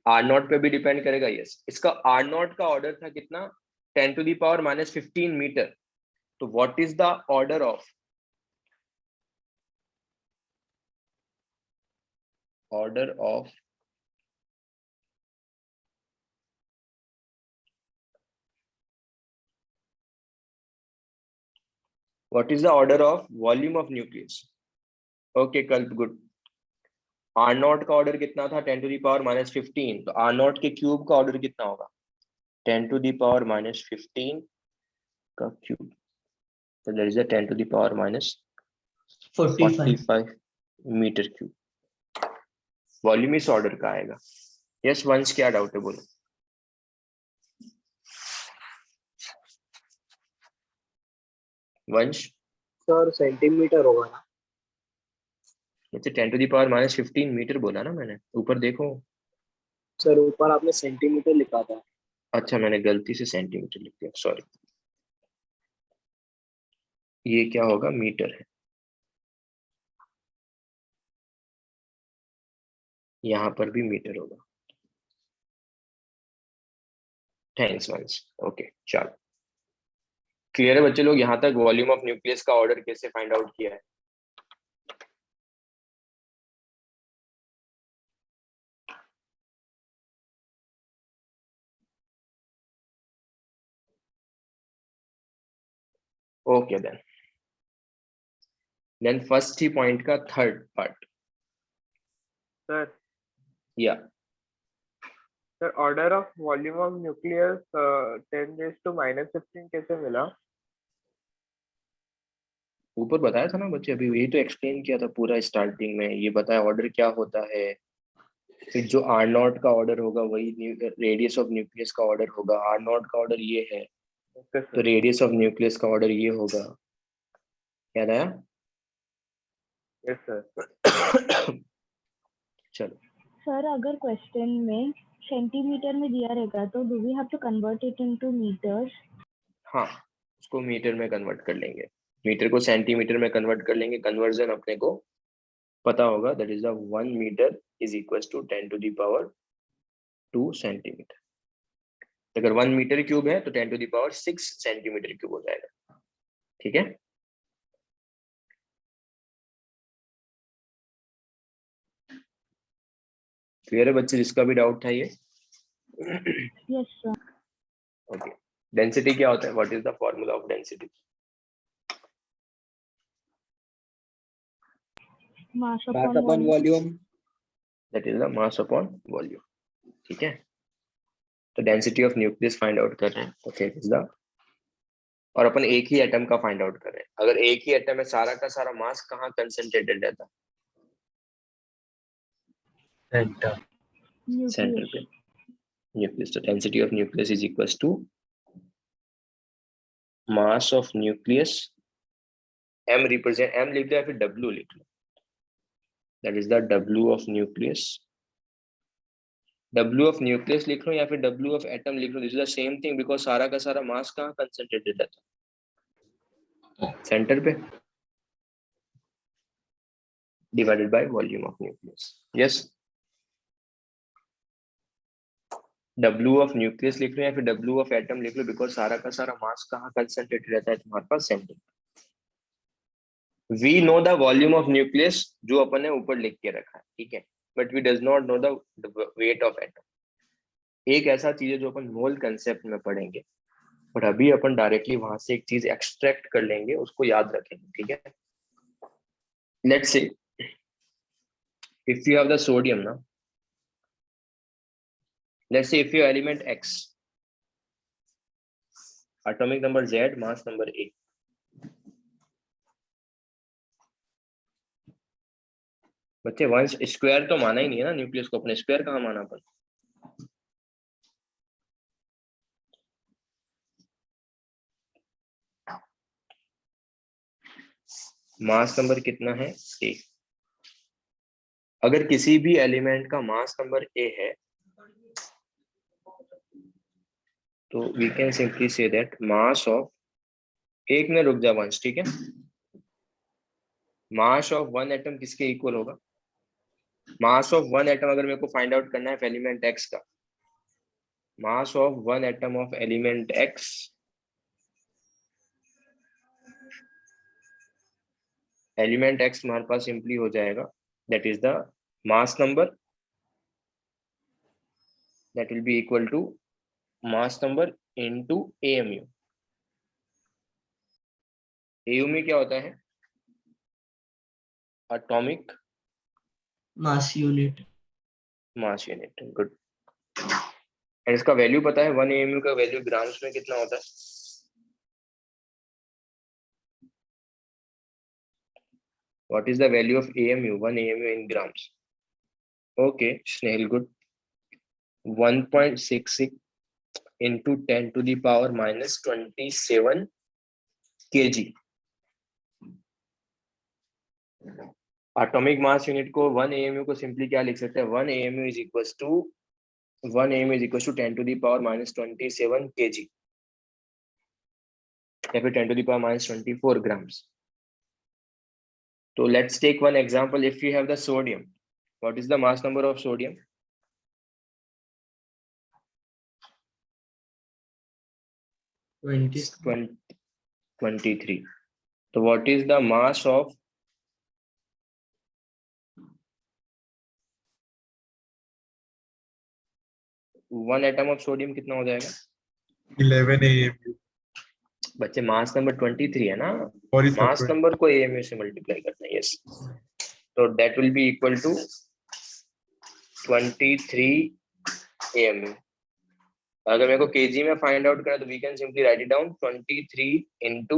r0 पे भी डिपेंड करेगा? यस। इसका r0 का ऑर्डर था कितना? 10 to the power -15 मीटर। तो what is the order of what is the order of volume of nucleus? Okay कल्प, गुड। r0 का ऑर्डर कितना था? 10 to the power -15। तो r0 के क्यूब का ऑर्डर कितना होगा? 10 to the power -15 का क्यूब, तो that is 10 to the power -45 metre cube. वॉल्यूम इस ऑर्डर का आएगा। यस वंश, क्या डाउट है बोलो। वंश सर सेंटीमीटर होगा ना? अच्छा 10 to the power -15 मीटर बोला ना मैंने, ऊपर देखो। सर ऊपर आपने सेंटीमीटर लिखा था। अच्छा मैंने गलती से सेंटीमीटर लिख दिया, सॉरी। ये क्या होगा? मीटर है। यहाँ पर भी मीटर होगा। Thanks once. ओके चलो क्लियर है बच्चे लोग, यहाँ तक वॉल्यूम ऑफ न्यूक्लियस का ऑर्डर कैसे फाइंड आउट किया है? ओके देन फर्स्ट ही पॉइंट का थर्ड पार्ट। सर या sir order of volume of nucleus 10⁻⁻15 कैसे मिला? ऊपर बताया था ना बच्चे, अभी यही तो एक्सप्लेन किया था पूरा स्टार्टिंग में, ये बताया ऑर्डर क्या होता है। फिर जो आर नॉट का ऑर्डर होगा वही रेडियस ऑफ न्यूक्लियस का ऑर्डर होगा। आर नॉट का ऑर्डर ये है तो रेडियस ऑफ न्यूक्लियस का ऑर्डर ये होगा। याद आया? Yes sir. चलो सर अगर क्वेश्चन में सेंटीमीटर में दिया रहेगा तो do we have to convert it into metres? हाँ उसको मीटर में कन्वर्ट कर लेंगे, मीटर को सेंटीमीटर में कन्वर्ट कर लेंगे। कन्वर्जन अपने को पता होगा, that is the 1 metre is equal to 10⁻² centimetre. अगर 1 मीटर क्यूब है तो 10⁻6 सेंटीमीटर क्यूब हो जाएगा। ठीक है, क्लियर है बच्चे जिसका भी डाउट था ये? Yes sir. ओके डेंसिटी क्या होता है? What is the formula of density? Mass upon volume. That is the mass upon volume. ठीक है, तो density of nucleus find out कर रहे हैं। ओके इज द, और अपन एक ही एटम का फाइंड आउट कर रहे हैं। अगर एक ही एटम है सारा का सारा मास कहाँ कंसंट्रेटेड रहता है? सेंटर पे न्यूक्लियस। तो density of nucleus is equals to mass of nucleus, m represent, m लिख दो या फिर w लिख लो, that is the w of nucleus. w of nucleus लिख लो या फिर w ऑफ एटम लिख लो, this is the same thing because सारा का सारा मास कहाँ कंसंट्रेटेड रहता है? सेंटर पे, divided by volume of nucleus. Yes, W of nucleus लिख लो या फिर W ऑफ एटम लिख लो बिकॉज सारा का सारा मास कहाँ कंसंट्रेटेड रहता है तुम्हारे पास? Centre. We know the volume of nucleus जो अपन ने ऊपर लिख के रखा है, ठीक है, but we does not know the weight of atom. एक ऐसा चीज है जो अपन मोल कंसेप्ट में पढ़ेंगे, बट अभी अपन डायरेक्टली वहां से एक चीज एक्सट्रैक्ट कर लेंगे, उसको याद रखेंगे। ठीक है, let's say if you have the sodium ना, let's say if your element X, atomic number Z, mass number A, बच्चे वंस स्क्वायर तो माना ही नहीं है ना न्यूक्लियस को, अपने स्क्वायर कहाँ माना अपन? मास नंबर कितना है? A। अगर किसी भी एलिमेंट का मास नंबर A है तो we can simply say that mass of, एक में रुक जा वंस, ठीक है, मास ऑफ वन एटम किसके इक्वल होगा? मास ऑफ वन एटम अगर मेरे को फाइंड आउट करना है एलिमेंट एक्स का, mass of one atom of element X हमारे पास सिंपली हो जाएगा, that is the mass number, that will be equal to mass number into AMU। AMU क्या होता है? Atomic mass unit. Mass unit. Good. And इसका value पता है? 1 AMU का वैल्यू ग्राम्स में कितना होता है? What is the value of AMU? 1 AMU in grams. Okay, Snehal, good. 1.66 into 10 to the power minus 27 kg. Atomic mass unit को 1 AMU को simply क्या लिख सकते हैं? 1 AMU is equals to 10 to the power minus 27 kg या फिर 10 to the power minus 24 grams. So let's take one example. If you have the sodium, What is the mass number of sodium? Twenty. 23. So what is the mass of one atom of sodium? कितना हो जाएगा? 11 AMU. बच्चे mass number 23 है ना, Sorry, sir, mass 20. Number को AMU से multiply करना है. यस, तो that will be equal to 23 AMU. अगर मेरे को केजी में फाइंड आउट करना तो we can simply write it down. 23 into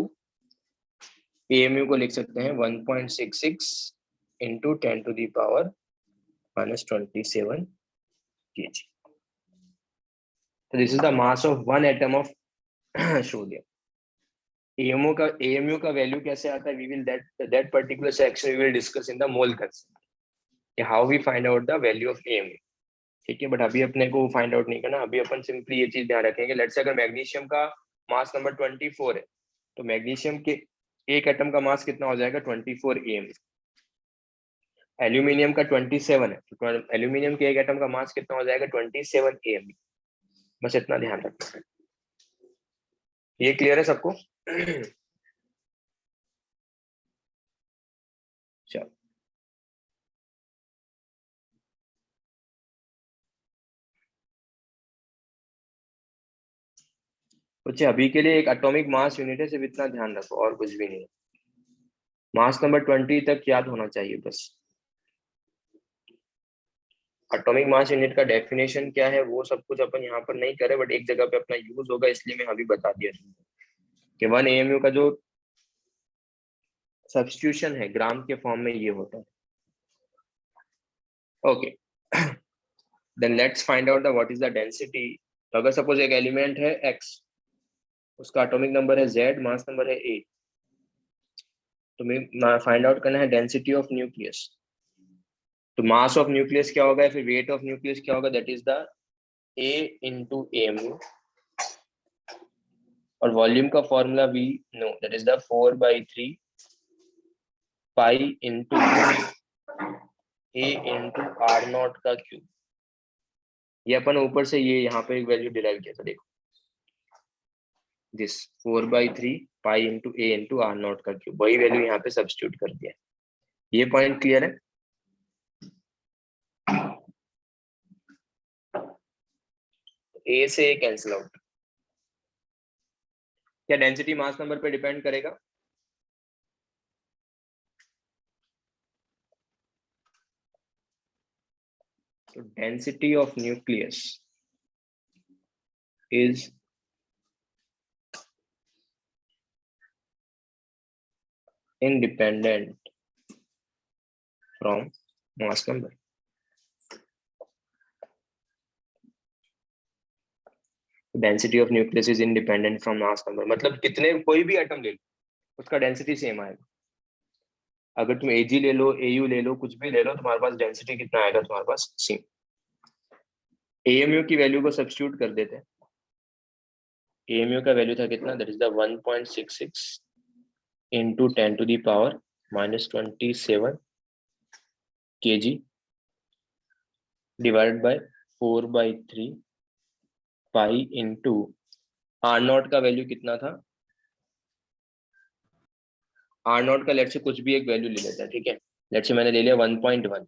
AMU को लिख सकते हैं 1.66 into 10 to the power -27 kg. So this is the mass of one atom of sodium. AMU का वैल्यू कैसे आता है? We will that particular section we will discuss in the mole concept. How we find out the value of AMU. ठीक है, but अभी अपने को find out नहीं करना. अभी अपन सिंपली ये चीज ध्यान रखेंगे. लेट्स से अगर मैग्नीशियम का मास नंबर 24 है, तो मैग्नीशियम के एक एटम का मास कितना हो जाएगा? 24 AMU. एल्यूमिनियम का 27 है, तो एल्यूमिनियम के एक एटम का मास कितना हो जाएगा? 27 AMU. बस इतना ध्यान रखना. ये क्लियर है सबको? चलो, बच्चे अभी के लिए एक एटॉमिक मास यूनिट है, सिर्फ इतना ध्यान रखो और कुछ भी नहीं. मास नंबर 20 तक याद होना चाहिए बस. एटॉमिक मास यूनिट का डेफिनेशन क्या है वो सब कुछ अपन यहाँ पर नहीं करे, बट एक जगह पे अपना यूज होगा, इसलिए मैं अभी बता दिया कि 1 AMU का जो सब्स्टिट्यूशन है ग्राम के फॉर्म में ये होता है. Okay, then let's find out the what is the density. तो अगर सपोज एक एलिमेंट है X, उसका एटॉमिक नंबर है Z, मास नंबर है A, तो मैं फाइंड आउट करना है डेंसिटी ऑफ न्यूक्लियस. तो मास ऑफ न्यूक्लियस क्या होगा, फिर वेट ऑफ न्यूक्लियस क्या होगा? That is the A into AMU. और वॉल्यूम का formula we know, that is the 4/3 pi into A into R0 का क्यूब. ये अपन ऊपर से ये यहाँ पे एक वैल्यू डिराइव किया था, देखो this 4/3 pi into A into R0 का क्यूब, वही वैल्यू यहाँ पे सब्स्टिट्यूट कर दिया. ये पॉइंट क्लियर है? A से A कैंसिल आउट. क्या डेंसिटी मास नंबर पे डिपेंड करेगा? तो density of nucleus is independent from mass number. Density of nucleus is independent from mass number. मतलब कितने कोई भी एटम ले लो, उसका डेंसिटी सेम आएगा. अगर तुम Ag ले लो, Au ले लो, कुछ भी ले लो, तुम्हारे पास डेंसिटी कितना आएगा? तुम्हारे पास सेम. AMU की वैल्यू को सब्स्टिट्यूट कर देते हैं. AMU का वैल्यू था कितना? That is the 1.66 into 10 to the power -27 kg divided by 4/3 pi into R0 का वैल्यू कितना था? R0 का लेट से कुछ भी एक वैल्यू ले लेते हैं, ठीक है. लेट से मैंने ले लिया 1.1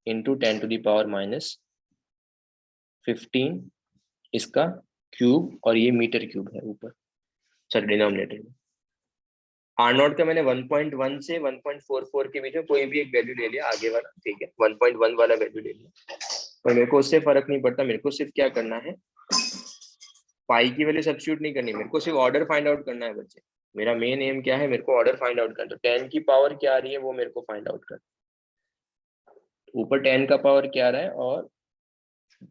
इंटू 10 टू द पावर -15, इसका क्यूब, और ये मीटर क्यूब है ऊपर, सॉरी डिनोमिनेटर में. R0 का मैंने 1.1 से 1.44 के बीच में कोई भी एक वैल्यू ले लिया, आगे वाला, ठीक है. 1.1 वाला वैल्यू ले लिया, पर मेरे को उससे फर्क नहीं पड़ता. मेरे को सिर्फ क्या करना है, पाई की वैल्यू सब्स्टिट्यूट नहीं करनी, मेरे को सिर्फ ऑर्डर फाइंड आउट करना है बच्चे. मेरा मेन एम क्या है? मेरे को ऑर्डर फाइंड आउट करना. तो 10 की पावर क्या आ रही है वो मेरे को फाइंड आउट करना. ऊपर 10 का पावर क्या आ रहा है और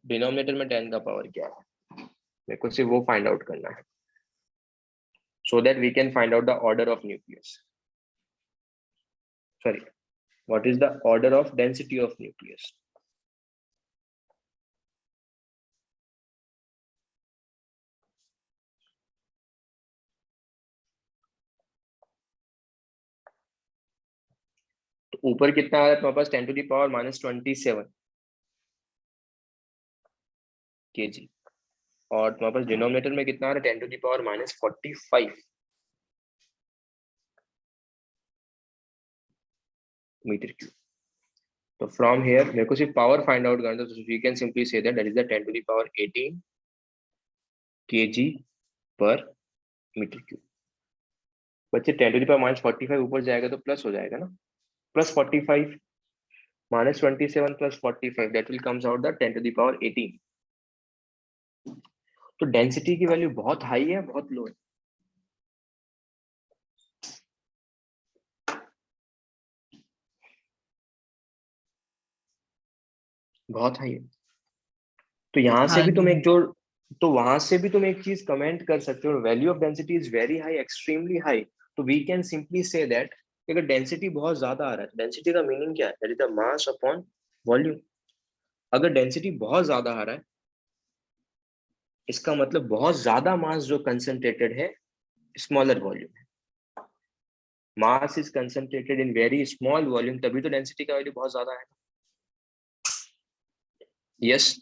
डिनोमिनेटर में 10 का पावर क्या है, मेरे को सिर्फ वो फाइंड आउट करना है, so that we can find out the order of nucleus. Sorry, what is the order of density of nucleus? तो ऊपर कितना आ रहा है तुम्हारे पास 10 to the power -27 kg, और तुम्हारे पास डिनोमिनेटर में कितना आ रहा है 10 to the power -45 metre cube. तो फ्रॉम हियर मेरे को सिर्फ पावर फाइंड आउट करना है, तो we can simply say that is the 10 to the power 18 kg पर मीटर क्यूब। बच्चे 10 to the power -45 ऊपर जाएगा तो प्लस हो जाएगा ना, +45 -27 +45 that will comes out the 10 to the power 18। तो डेंसिटी की वैल्यू बहुत हाई है, बहुत लो है? बहुत हाई है। तो यहाँ से भी तुम एक जो, तो वहां से भी तुम एक चीज कमेंट कर सकते हो, value of density is very high, extremely high. तो we can simply say that अगर डेंसिटी बहुत ज्यादा आ रहा है, डेंसिटी का मीनिंग क्या है? That is the mass upon volume. अगर डेंसिटी बहुत ज्यादा आ रहा है, इसका मतलब बहुत ज्यादा मास जो कंसंट्रेटेड है स्मॉलर वॉल्यूम है। Mass is concentrated in very small volume, तभी तो डेंसिटी का वैल्यू बहुत ज्यादा है। Yes,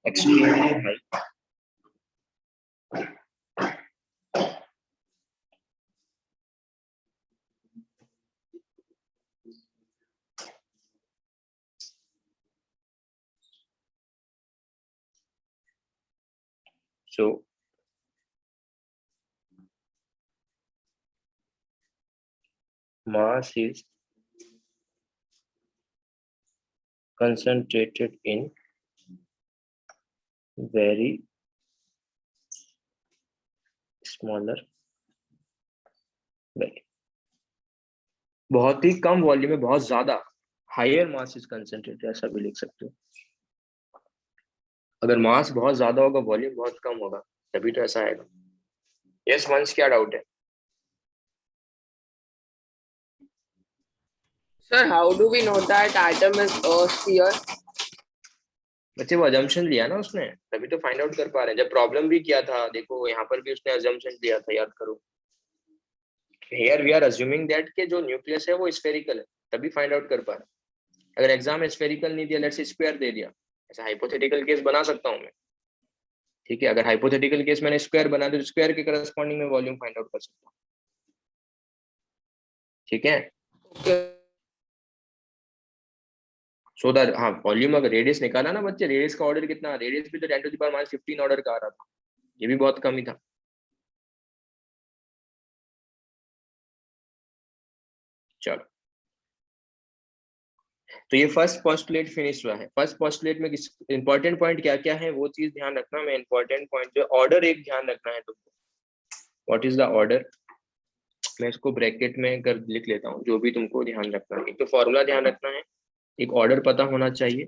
extremely high। So mass is concentrated in very smaller value। बहुत ही कम वॉल्यूम में बहुत ज्यादा हायर मास इज कंसंट्रेटेड, ऐसा भी लिख सकते हो। अगर मास बहुत ज्यादा होगा, वॉल्यूम बहुत कम होगा, तभी तो ऐसा आएगा। यस वंश, क्या डाउट है? Sir, how do we know that atom is a sphere? बच्चे वो अजम्पशन लिया ना उसने, तभी तो फाइंड आउट कर पा रहे हैं। जब प्रॉब्लम भी किया था, देखो यहाँ पर भी उसने अजम्पशन लिया था, याद करो। Here we are assuming that के जो न्यूक्लियस है वो स्फेरिकल है, तभी फाइंड आउट कर पा रहे हैं। अगर एग्जाम में स्फेरिकल नहीं दिया, लेट्स से स्क्वायर दे दिया, ऐसा हाइपोथेटिकल केस बना सकता हूँ मैं, ठीक है। अगर हाइपोथेटिकल केस मैंने स्क्वायर बना दिया, तो स्क्वायर के करस्पॉन्डिंग में वॉल्यूम फाइंड आउट कर सकता हूँ, ठीक है। सो दैट, हाँ, वॉल्यूम अगर रेडियस निकाला ना बच्चे, रेडियस का ऑर्डर कितना, रेडियस भी तो 10 to the power -15 ऑर्डर का आ रहा था, ये भी बहुत कम ही था। चलो, तो ये फर्स्ट पोस्टुलेट फिनिश हुआ है। फर्स्ट पोस्टुलेट में इंपॉर्टेंट पॉइंट क्या क्या है वो चीज ध्यान रखना। मैं इंपॉर्टेंट पॉइंट जो ऑर्डर एक ध्यान रखना है तुमको, व्हाट इज द ऑर्डर। मैं इसको ब्रैकेट में कर लिख लेता हूँ, जो भी तुमको ध्यान रखना है। एक तो फॉर्मूला ध्यान रखना है, एक ऑर्डर पता होना चाहिए।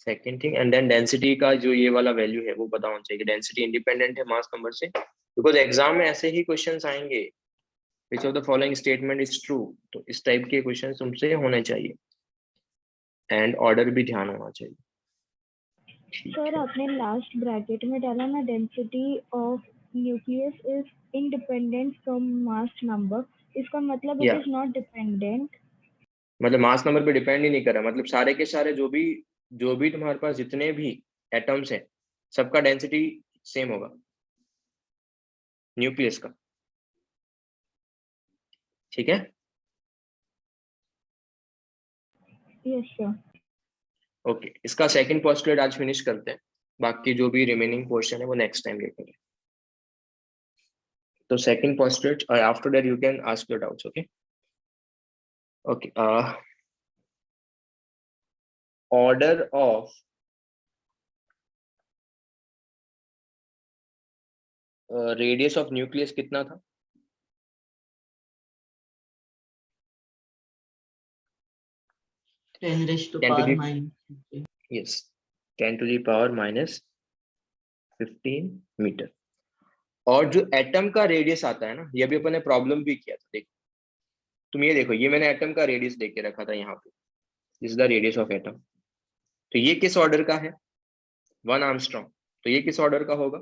Second thing, and then density का जो ये वाला वैल्यू है वो पता होना चाहिए। डेंसिटी इंडिपेंडेंट है मास नंबर से, बिकॉज एग्जाम में ऐसे ही क्वेश्चंस आएंगे, which of the following statement is true. तो इस टाइप के क्वेश्चंस तुमसे होने चाहिए, एंड ऑर्डर भी ध्यान होना चाहिए। सर आपने लास्ट ब्रैकेट में डाला ना, density of nucleus is independent from mass number, इसका मतलब इट इज नॉट डिपेंडेंट। मतलब मास नंबर पे डिपेंड ही नहीं कर रहा, मतलब सारे के सारे जो भी तुम्हारे पास जितने भी एटम्स हैं, सबका डेंसिटी सेम होगा न्यूक्लियस का, ठीक है। Yes sir. ओके, इसका सेकंड पोस्टुलेट आज फिनिश करते हैं, बाकी जो भी रिमेनिंग पोर्शन है वो नेक्स्ट टाइम देखेंगे। तो सेकंड पोस्टुलेट, और after that you can ask your doubts. Okay okay, order of radius of nucleus कितना था? Ten raise to 10 to power the -9 yes 10 to the power -15 metre. और जो atom का रेडियस आता है ना, ये भी अपन ने प्रॉब्लम भी किया था। देखो तुम ये देखो, ये मैंने एटम का रेडियस देख के रखा था यहाँ पे, this is the radius of atom. तो ये किस ऑर्डर का है? 1 आर्मस्ट्रॉन्ग। तो ये किस ऑर्डर का होगा?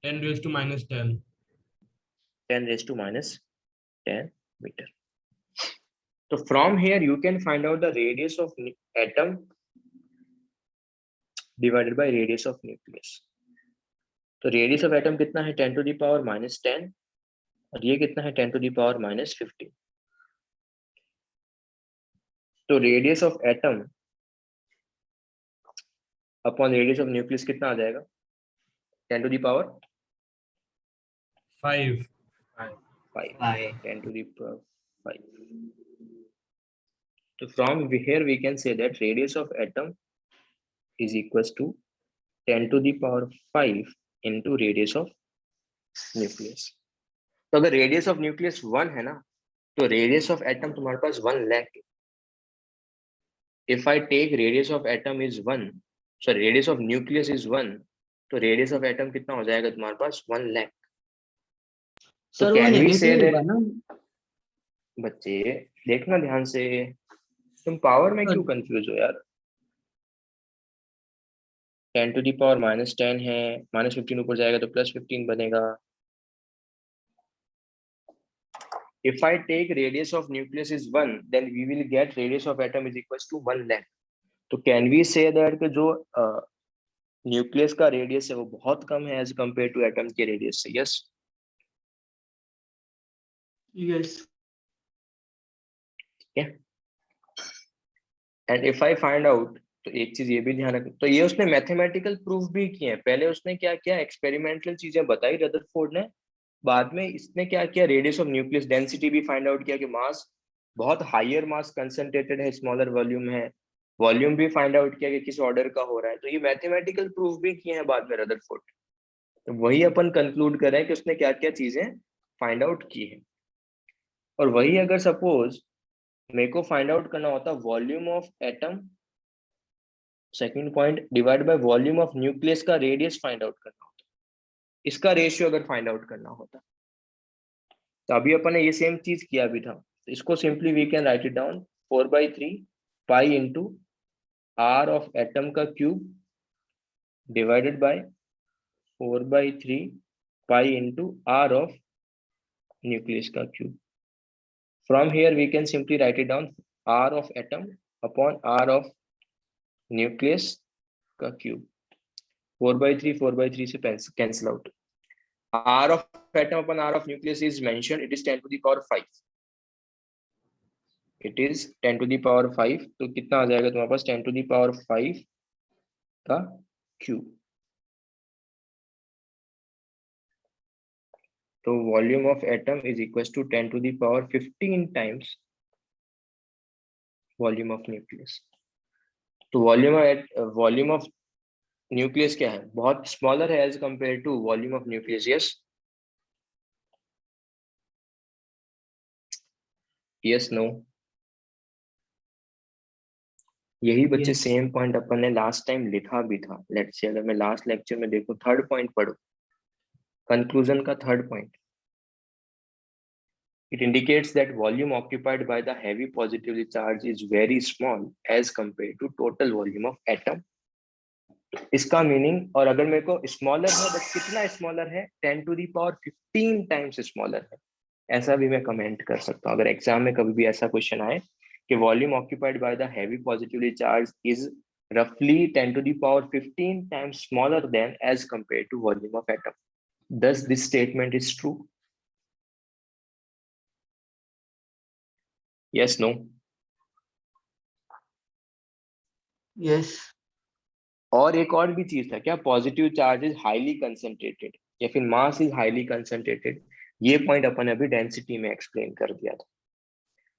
10 raised to -10. 10 raised to -10 metre. तो from here you can find out the radius of atom divided by radius of nucleus. तो रेडियस ऑफ एटम कितना है? 10 to the power -10, और ये कितना है? 10 to the power -15। तो radius of atom upon radius of nucleus कितना आ जाएगा? 10 to the power 5. 10 to the power 5। So from here we can say that radius of atom is equals to 10 to the power 5 into radius of nucleus। तो अगर radius of nucleus 1 है ना, तो radius of atom तुम्हारे पास 1 lakh। If I take radius of atom is 1, sorry radius of nucleus is 1, तो radius of atom कितना हो जाएगा तुम्हारे पास? 1 lakh। सर वो can we say negative that होगा ना? बच्चे देखना ध्यान से, तुम पावर में क्यों कंफ्यूज हो यार? 10 to the power -10 है, -15 ऊपर जाएगा तो +15 बनेगा। If I take radius of nucleus is 1, then we will get radius of atom is equals to 1 lakh। तो can we say that कि जो न्यूक्लियस का रेडियस है वो बहुत कम है एज कंपेयर टू एटम के रेडियस से? Yes yes. And if I find out, तो एक चीज ये भी ध्यान रख, तो ये उसने मैथमेटिकल प्रूफ भी किए हैं। पहले उसने क्या किया? एक्सपेरिमेंटल चीजें बताई रदरफोर्ड ने, बाद में इसने क्या किया? रेडियस ऑफ न्यूक्लियस डेंसिटी भी फाइंड आउट किया कि मास बहुत हायर मास कंसंट्रेटेड है, स्मॉलर वॉल्यूम है, वॉल्यूम भी फाइंड आउट किया कि किस ऑर्डर का हो रहा है। तो ये मैथमेटिकल प्रूफ भी किए हैं बाद में रदरफोर्ड। तो वही अपन कंक्लूड कर रहे हैं कि उसने क्या क्या चीजें फाइंड आउट की है। और वही अगर सपोज मेरे को फाइंड आउट करना होता volume of atom, second point, divide by volume of nucleus का रेडियस फाइंड आउट करना होता, इसका रेशियो अगर फाइंड आउट करना होता, तो अभी अपन ने ये सेम चीज किया भी था। तो इसको simply we can write it down 4/3 pi into R of atom का cube divided by 4/3 pi into R of nucleus का cube. From here we can simply write it down r of atom upon r of nucleus का cube। 4/3 से cancel out। r of atom upon r of nucleus is mentioned, it is 10 to the power 5। It is 10 to the power 5, तो कितना आ जाएगा तुम्हारे पास? 10 to the power 5 का cube। तो volume of atom is equal to 10 to the power 15 times volume of nucleus. तो volume of nucleus क्या है? बहुत स्मॉलर है as compare to volume of nucleus. Yes no? यही बच्चे सेम पॉइंट अपन ने लास्ट टाइम लिखा भी था। लेट्स से अगर मैं लास्ट लेक्चर में देखो, थर्ड पॉइंट पढ़ो, कंक्लूजन का third point. It indicates that volume occupied by the heavy positively charged is very small as compared to total volume of atom। इसका मीनिंग, और अगर मेरे को स्मॉलर है, बट कितना स्मॉलर है? 10 to the power 15 times smaller है, ऐसा भी मैं कमेंट कर सकता हूँ। अगर एग्जाम में कभी भी ऐसा क्वेश्चन आए कि volume occupied by the heavy positively charge is roughly 10 to the power 15 times smaller than as compared to volume of atom, thus this statement is true। Yes, no? Yes. और एक और भी चीज था क्या? Positive charge is highly concentrated या फिर mass is highly concentrated. ये पॉइंट अपन अभी डेंसिटी में एक्सप्लेन कर दिया था।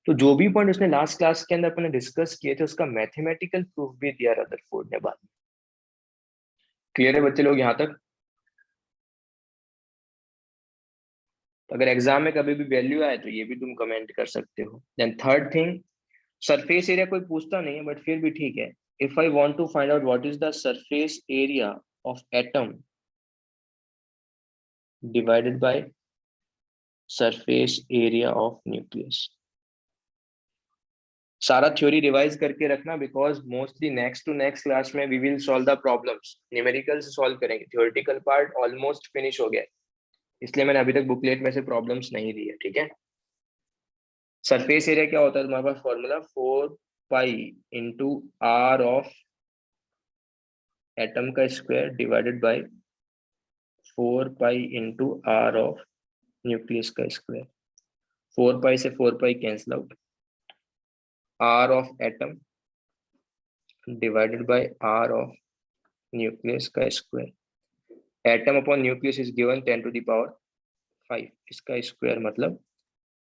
तो जो भी पॉइंट उसने लास्ट क्लास के अंदर अपन ने डिस्कस किए थे, उसका मैथमेटिकल प्रूफ भी दिया रदरफोर्ड ने बाद में। क्लियर है बच्चे लोग यहाँ तक? तो अगर एग्जाम में कभी भी वैल्यू आए तो ये भी तुम कमेंट कर सकते हो। Then third thing, surface area कोई पूछता नहीं है, बट फिर भी ठीक है. If I want to find out what is the surface area of atom divided by surface area of nucleus. सारा थ्योरी रिवाइज करके रखना, because mostly next to next class में we will solve the problems. Numerical से solve करेंगे, theoretical part almost finish हो गया, इसलिए मैंने अभी तक बुकलेट में से प्रॉब्लम्स नहीं दी है. ठीक है. सरफेस एरिया क्या होता है तुम्हारे पास formula 4 pi into R of atom का square divided by 4 pi into R of nucleus का स्क्वायर. 4 पाई से 4 pi cancel out. R of atom divided by R of nucleus का square. Atom upon nucleus is given 10 to the power 5. इसका square मतलब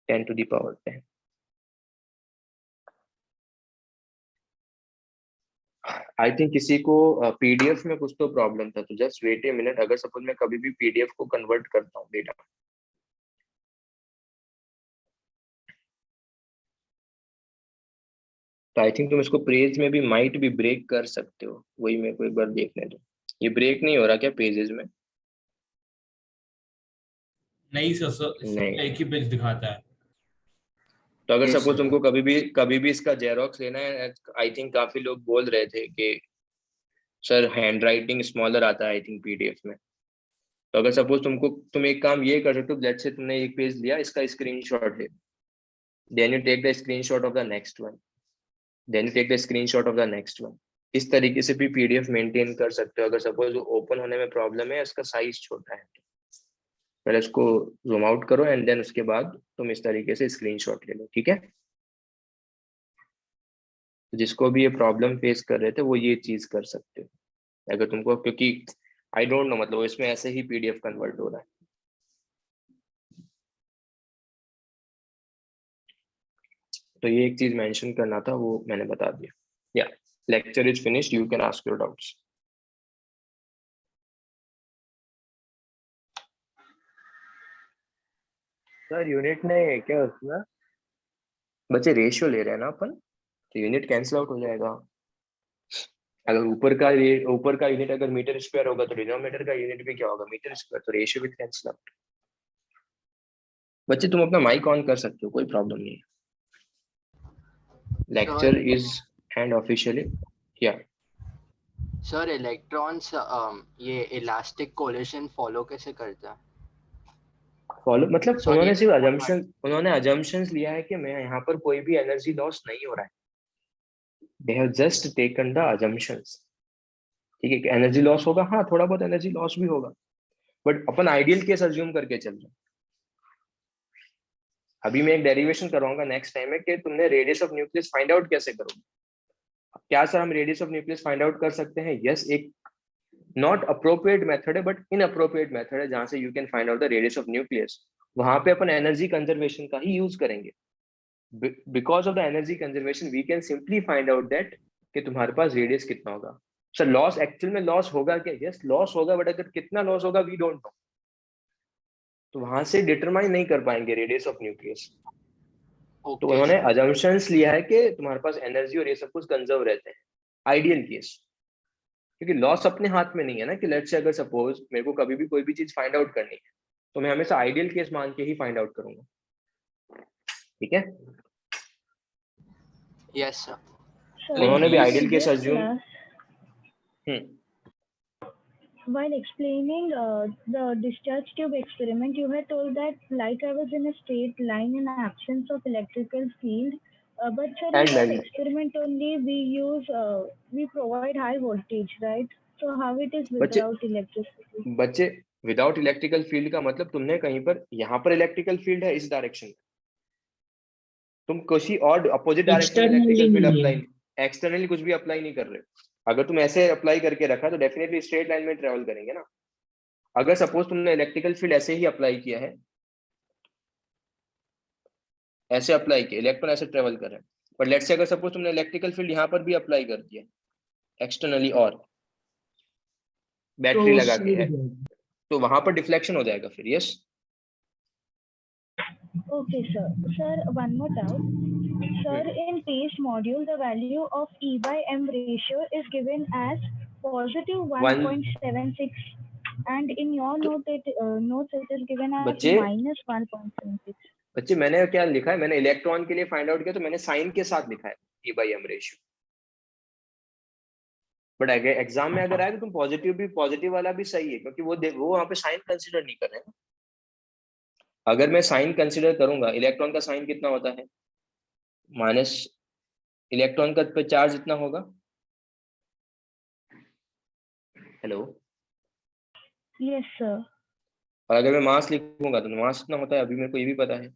10 to the power 10. I think किसी को PDF में कुछ तो प्रॉब्लम था, तो जस्ट वेट ए मिनट. अगर सपोज मैं कभी भी PDF को कन्वर्ट करता हूँ डेटा, तो आई थिंक तुम इसको पेज में भी माइट भी ब्रेक कर सकते हो. वही मेरे को एक बार देखने दो. ये ब्रेक नहीं हो रहा क्या पेजेस में? नहीं सर, नहीं. एक ही पेज दिखाता है. तो अगर Yes, सपोज sir. तुमको कभी भी इसका जेरोक्स लेना है, आई थिंक काफी लोग बोल रहे थे कि सर हैंड राइटिंग स्मॉलर आता है आई थिंक PDF में. तो अगर सपोज तुम एक काम ये कर सकते हो, लेट्स से तुमने एक पेज लिया, इसका स्क्रीनशॉट ले, then you take the screenshot of the next one, then you take the screenshot of the next one. इस तरीके से भी PDF मेंटेन कर सकते हो. अगर सपोज ओपन होने में प्रॉब्लम है, इसका साइज छोटा है, तो पहले इसको जूम आउट करो एंड देन उसके बाद तुम इस तरीके से स्क्रीनशॉट ले लो. ठीक है. जिसको भी ये प्रॉब्लम फेस कर रहे थे वो ये चीज कर सकते हो अगर तुमको, क्योंकि आई डोंट नो मतलब इसमें ऐसे ही PDF कन्वर्ट हो रहा है. तो ये एक चीज मेंशन करना था, वो मैंने बता दिया. या lecture is finished, you can ask your doubts. Sir unit नहीं है क्या उसमें? बच्चे रेशियो ले रहे हैं ना अपन, तो यूनिट कैंसिल आउट हो जाएगा. अगर ऊपर का यूनिट अगर मीटर स्क्वायर होगा, तो डिनोमिनेटर का यूनिट भी क्या होगा? Metre square. तो रेशियो विल कैंसिल आउट. बच्चे तुम अपना माइक ऑन कर सकते हो, कोई प्रॉब्लम नहीं है. लेक्चर इज एंड ऑफिशियली या सर इलेक्ट्रॉन्स ये इलास्टिक कोलिशन फॉलो कैसे करता है? फॉलो मतलब Sorry, उन्होंने सिर्फ अजम्पशंस लिया है कि मैं यहाँ पर कोई भी एनर्जी लॉस नहीं हो रहा है. They have just taken the assumptions. ठीक है कि एनर्जी लॉस होगा, हाँ थोड़ा बहुत एनर्जी लॉस भी होगा, but upon ideal case assume करके चल रहे हैं. अभी मैं एक डेरिवेशन करवाऊंगा नेक्स्ट टाइम में कि तुमने radius of nucleus find out कैसे करोगे. क्या सर हम radius of nucleus find out कर सकते हैं? यस, एक नॉट अप्रोप्रिएट मेथड है बट इनअप्रोप्रिएट मेथड है, जहां से you can find out the radius of nucleus. वहां पे अपन एनर्जी कंजर्वेशन का ही यूज करेंगे. Because of the energy conservation we can simply find out that कि तुम्हारे पास रेडियस कितना होगा. सर लॉस एक्चुअल में लॉस होगा क्या? यस लॉस होगा, बट अगर कितना लॉस होगा वी डोंट नो. तो वहां से डिटरमाइन नहीं कर पाएंगे रेडियस ऑफ न्यूक्लियस. तो उन्होंने अजम्पशंस लिया है कि तुम्हारे पास एनर्जी और ये सब कुछ कंजर्व रहते हैं, आइडियल केस. क्योंकि लॉस अपने हाथ में नहीं है ना, कि लेट्स से अगर सपोज मेरे को कभी भी कोई भी चीज फाइंड आउट करनी है, तो मैं हमेशा आइडियल केस मान के ही फाइंड आउट करूंगा. ठीक है. Yes sir. उन्होंने भी ideal case assume. While explaining the discharge tube experiment, you had told that light travels in a straight line in absence of electrical field. But sir, in that experiment only we provide high voltage, right? So how it is without electricity? बच्चे without electrical field का मतलब तुमने कहीं पर यहाँ पर electrical field है इस डायरेक्शन में, तुम किसी और अपोजिट डायरेक्शन में इलेक्ट्रिकल फील्ड अप्लाई, एक्सटर्नली कुछ भी अप्लाई नहीं कर रहे. अगर तुम ऐसे अप्लाई करके रखा तो डेफिनेटली स्ट्रेट लाइन में ट्रेवल करेंगे ना. अगर सपोज तुमने इलेक्ट्रिकल फील्ड ऐसे ही अप्लाई किया है, ऐसे अप्लाई किया, इलेक्ट्रॉन ऐसे ट्रेवल कर रहे हैं, बट लेट्स से अगर सपोज तुमने इलेक्ट्रिकल फील्ड यहाँ पर भी अप्लाई कर दिया एक्सटर्नली और बैटरी लगा के है, तो वहां पर डिफ्लेक्शन हो जाएगा फिर. Yes Okay, sir. Sir, one more doubt. Sir, in paste module, the value of E by M ratio is given as positive One 1.76, and in your notes it is given as बच्चे minus 1.76. बच्चे मैंने क्या लिखा है, मैंने electron के लिए find out किया तो मैंने साइन के साथ लिखा है E by M ratio. But अगर एग्जाम में अगर आए तो तुम पॉजिटिव वाला भी सही है, क्योंकि वो वहाँ पे साइन कंसिडर नहीं कर रहे हैं। अगर मैं साइन कंसिडर करूंगा, इलेक्ट्रॉन का साइन कितना होता है, माइनस इलेक्ट्रॉन का पे चार्ज इतना होगा। Hello, Yes, sir. और अगर मैं मास लिखूंगा तो मास कितना होता है, अभी मेरे को ये भी पता है।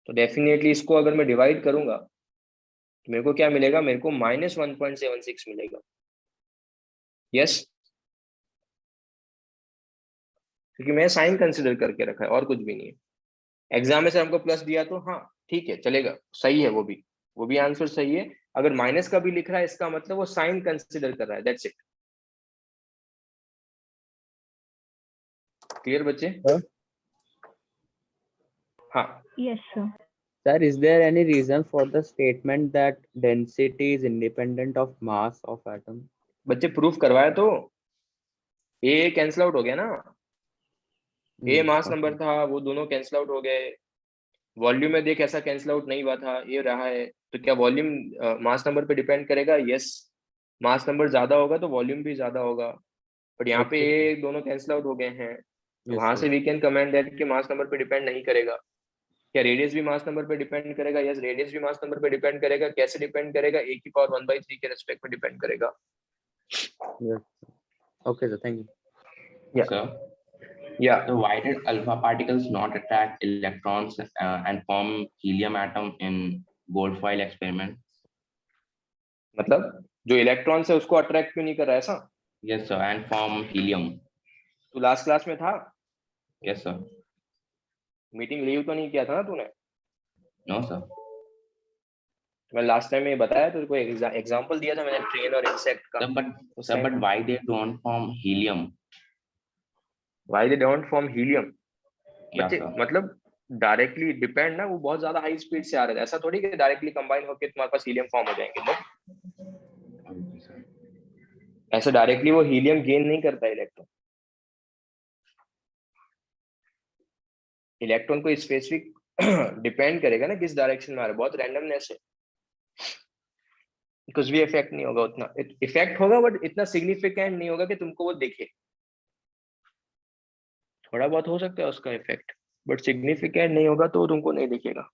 तो डेफिनेटली इसको अगर मैं डिवाइड करूंगा तो मेरे को क्या मिलेगा, मेरे को माइनस 1.76 मिलेगा। यस, क्योंकि मैं साइन कंसिडर करके रखा है और कुछ भी नहीं है। एग्जाम में से हमको प्लस दिया तो हाँ ठीक है, चलेगा, सही है, वो भी आंसर सही है। अगर माइनस का भी लिख रहा है इसका मतलब वो साइन कंसिडर कर रहा है, दैट्स इट। क्लियर बच्चे? हाँ। Yes, sir. Sir, is there any reason for the statement that density is independent of mass of atom? बच्चे प्रूफ करवाया तो ए कैंसिल आउट हो गया ना, ए मास नंबर था, वो दोनों कैंसिल आउट हो गए। वॉल्यूम में देख ऐसा कैंसिल आउट नहीं हुआ था, ये रहा है। तो क्या वॉल्यूम मास नंबर पे डिपेंड करेगा? यस, मास नंबर ज्यादा होगा तो वॉल्यूम भी ज्यादा होगा। बट यहाँ पे ये दोनों कैंसिल आउट हो गए हैं, तो वहां से वी कैन कमेंट दैट कि मास नंबर पे डिपेंड नहीं करेगा। क्या रेडियस भी मास नंबर पे डिपेंड करेगा? यस, रेडियस भी मास नंबर पे डिपेंड करेगा। कैसे डिपेंड करेगा? ए की पावर 1/3 के रेस्पेक्ट में डिपेंड करेगा। Okay, sir. Thank you. Yeah. Sir, so why did alpha particles not attract electrons and form helium atom in gold foil experiment? मतलब जो इलेक्ट्रॉन है उसको अट्रैक्ट क्यों नहीं कर रहा है ऐसा? Yes sir, and form helium. तू लास्ट क्लास में था? Yes sir. मीटिंग लीव तो नहीं किया था ना तूने? No sir. मैं लास्ट टाइम में बताया तो कोई एग्जांपल दिया था मैंने ट्रेन और इंसेक्ट का। Sir, but why they don't form helium? Why they don't form helium? Yeah, बच्चे sir. मतलब डायरेक्टली डिपेंड ना, वो बहुत ज्यादा हाई स्पीड से आ रहा है, ऐसा थोड़ी कि डायरेक्टली कंबाइन होकर तुम्हारे पास हीलियम फॉर्म हो जाएंगे। तो ऐसे डायरेक्टली वो हीलियम गेन नहीं करता इलेक्ट्रॉन। इलेक्ट्रॉन को स्पेसिफिक डिपेंड करेगा ना किस डायरेक्शन में आ रहा है, बहुत रैंडमनेस है, कुछ भी इफेक्ट नहीं होगा। उतना इफेक्ट होगा बट इतना सिग्निफिकेंट नहीं होगा कि तुमको वो देखे। थोड़ा बहुत हो सकता है उसका इफेक्ट, बट सिग्निफिकेंट नहीं होगा तो तुमको नहीं दिखेगा।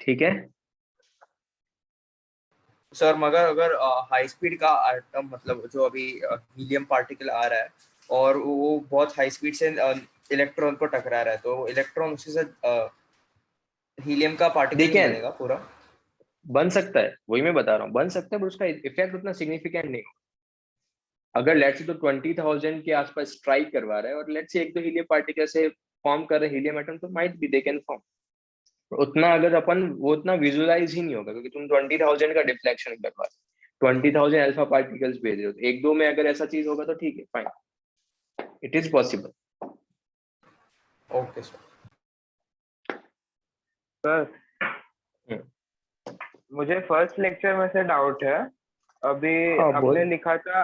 ठीक है सर, मगर अगर हाई स्पीड का एटम, मतलब जो अभी हीलियम पार्टिकल आ रहा है और वो बहुत हाई स्पीड से इलेक्ट्रॉन को टकरा रहा है, तो इलेक्ट्रॉन उसी से हीलियम का पार्टिकल नहीं बनेगा पूरा? बन सकता है, वही मैं बता रहा हूँ, बन सकता है, पर उसका इफेक्ट उतना सिग्निफिकेंट नहीं होगा। अगर लेट्स से तो 20,000 के आसपास स्ट्राइक करवा रहा है और लेट्स से एक दो हीलियम पार्टिकल से फॉर्म कर रहे हीलियम एटम, तो might be they can form. उतना अगर अपन वो उतना विजुअलाइज ही नहीं होगा, क्योंकि तुम 20,000 का डिफ्लेक्शन करवा रहे, 20,000 अल्फा पार्टिकल्स भेज रहे हो, तो एक दो में अगर ऐसा चीज होगा तो ठीक है, fine, it is possible. Okay sir. Sir, मुझे फर्स्ट लेक्चर में से डाउट है। अभी आपने लिखा था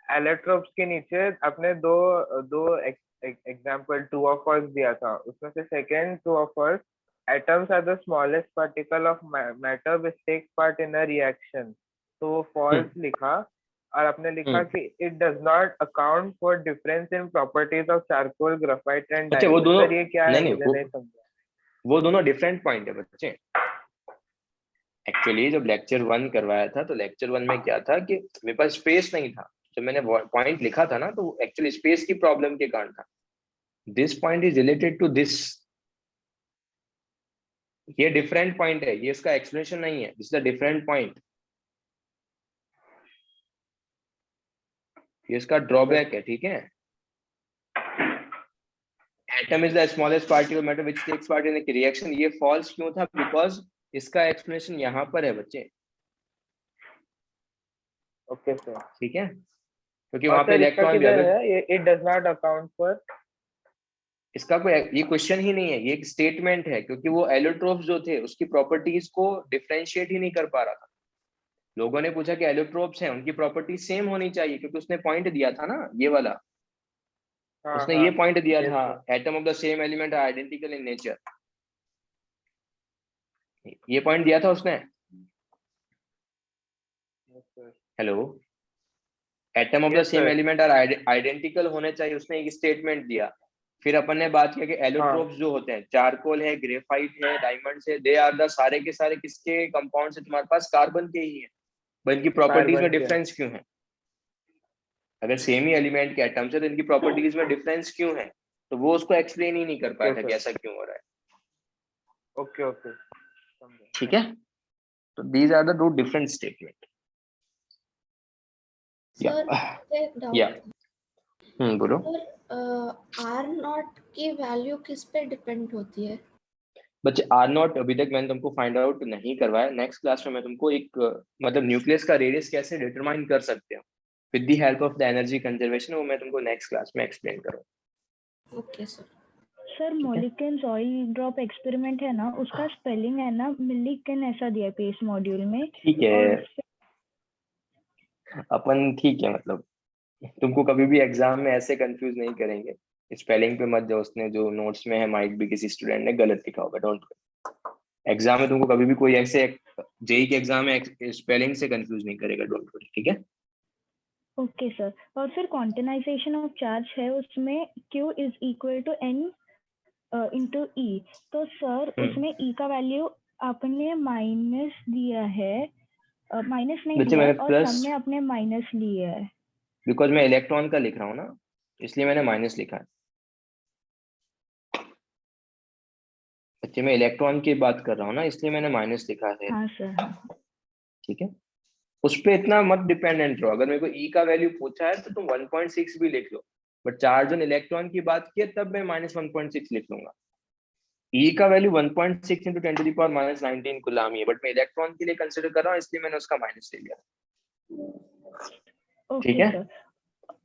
एलेक्ट्रोप्स के नीचे अपने दो एग्जांपल ट्रू और फॉल्स दिया था, उसमें से सेकंड ट्रू और false, atoms are the smallest particle of matter which takes part in a reaction, तो false लिखा। और आपने लिखा कि it does not account for difference in properties of charcoal, graphite and अच्छा, वो diamond। दोनों सर ये क्या है? नहीं, मुझे नहीं समझा। वो दोनों डिफरेंट पॉइंट है बच्चे। एक्चुअली जब लेक्चर 1 करवाया था तो लेक्चर 1 में क्या था कि मेरे पास स्पेस नहीं था, जब मैंने पॉइंट लिखा था ना तो एक्चुअली स्पेस की प्रॉब्लम के कारण था। This point is related to this, ये डिफरेंट पॉइंट है, ये इसका एक्सप्लेनेशन नहीं है, this is a different point, ये इसका ड्रॉबैक है। ठीक है, atom is the smallest particle matter which takes part in a reaction, ये फॉल्स क्यों था? बिकॉज इसका एक्सप्लेनेशन यहाँ पर है बच्चे। ओके सर, ठीक है, क्योंकि वहां पे इलेक्ट्रॉन भी है, it does not account for इसका कोई ये क्वेश्चन ही नहीं है, ये एक स्टेटमेंट है, क्योंकि वो एलोट्रोप्स जो थे उसकी प्रॉपर्टीज को डिफरेंशिएट ही नहीं कर पा रहा था। लोगों ने पूछा कि एलोट्रोप्स हैं, उनकी प्रॉपर्टी सेम होनी चाहिए, क्योंकि उसने पॉइंट दिया था ना ये वाला, हाँ उसने हाँ ये पॉइंट दिया yes था, sir. Atom of the same element are identical in nature, ये पॉइंट दिया था उसने। Yes sir. Hello, atom of the Yes same sir. Element are identical होने चाहिए, उसने एक स्टेटमेंट दिया। फिर अपन ने बात किया कि एलोट्रोप्स जो होते हैं, चारकोल है, ग्रेफाइट है, डायमंड्स है, दे आर द सारे के सारे किसके कंपाउंड से तुम्हारे पास कार्बन के ही है, पर इनकी प्रॉपर्टीज में कार्बन के डिफरेंस क्यों है? अगर सेम ही एलिमेंट के एटम्स है तो इनकी प्रॉपर्टीज में डिफरेंस क्यों है? तो वो उसको एक्सप्लेन ही नहीं कर पाया था कि ऐसा क्यों हो रहा है। ओके ओके ठीक है, तो these are the two different statement. या बोलो। आर नॉट की वैल्यू किस पे डिपेंड होती है? बच्चे आर नॉट अभी तक मैंने तुमको फाइंड आउट नहीं करवाया, नेक्स्ट क्लास में मैं तुमको एक मतलब न्यूक्लियस का रेडियस कैसे डिटरमाइन कर सकते हैं with the help of the energy conservation, वो मैं तुमको नेक्स्ट क्लास में एक्सप्लेन करूंगा। Okay sir. Sir Millikan's oil drop experiment है ना, उसका स्पेलिंग है ना मिलिकन ऐसा दिया है पेस मॉड्यूल में। ठीक है अपन, ठीक है, मतलब तुमको कभी भी एग्जाम में ऐसे कंफ्यूज नहीं करेंगे, स्पेलिंग पे मत जाओ, उसने जो नोट्स में है माइट भी किसी स्टूडेंट ने गलत लिखा होगा, डोंट वरी। एग्जाम में तुमको कभी भी कोई ऐसे जेई के एग्जाम में स्पेलिंग से कंफ्यूज नहीं करेगा, डोंट वरी, ठीक है। Okay sir. और फिर क्वांटिनाइजेशन ऑफ चार्ज है उसमें Q is equal to N into E, तो सर उसमें E का वैल्यू आपने माइनस दिया है, माइनस नहीं बच्चे दिया है, मैंने और प्लस, सब में आपने माइनस लिया है। बिकॉज मैं इलेक्ट्रॉन का लिख रहा हूँ ना, इसलिए मैंने माइनस लिखा है। बच्चे मैं इलेक्ट्रॉन की बात कर रहा हूँ ना, इसलिए मैंने माइनस लिखा है। हाँ सर हाँ। ठीक है, उस पे इतना मत डिपेंडेंट रहो। अगर मेरे को E का वैल्यू पूछा है तो तुम 1.6 भी लिख लो, बट चार्ज ऑन इलेक्ट्रॉन की बात की तब मैं -1.6 लिख लूंगा। E का वैल्यू 1.6 इंटू 10⁻⁻19 कूलम है, बट मैं इलेक्ट्रॉन के लिए कंसिडर कर रहा हूँ, इसलिए मैंने उसका माइनस ले लिया। ठीक ओके है सर।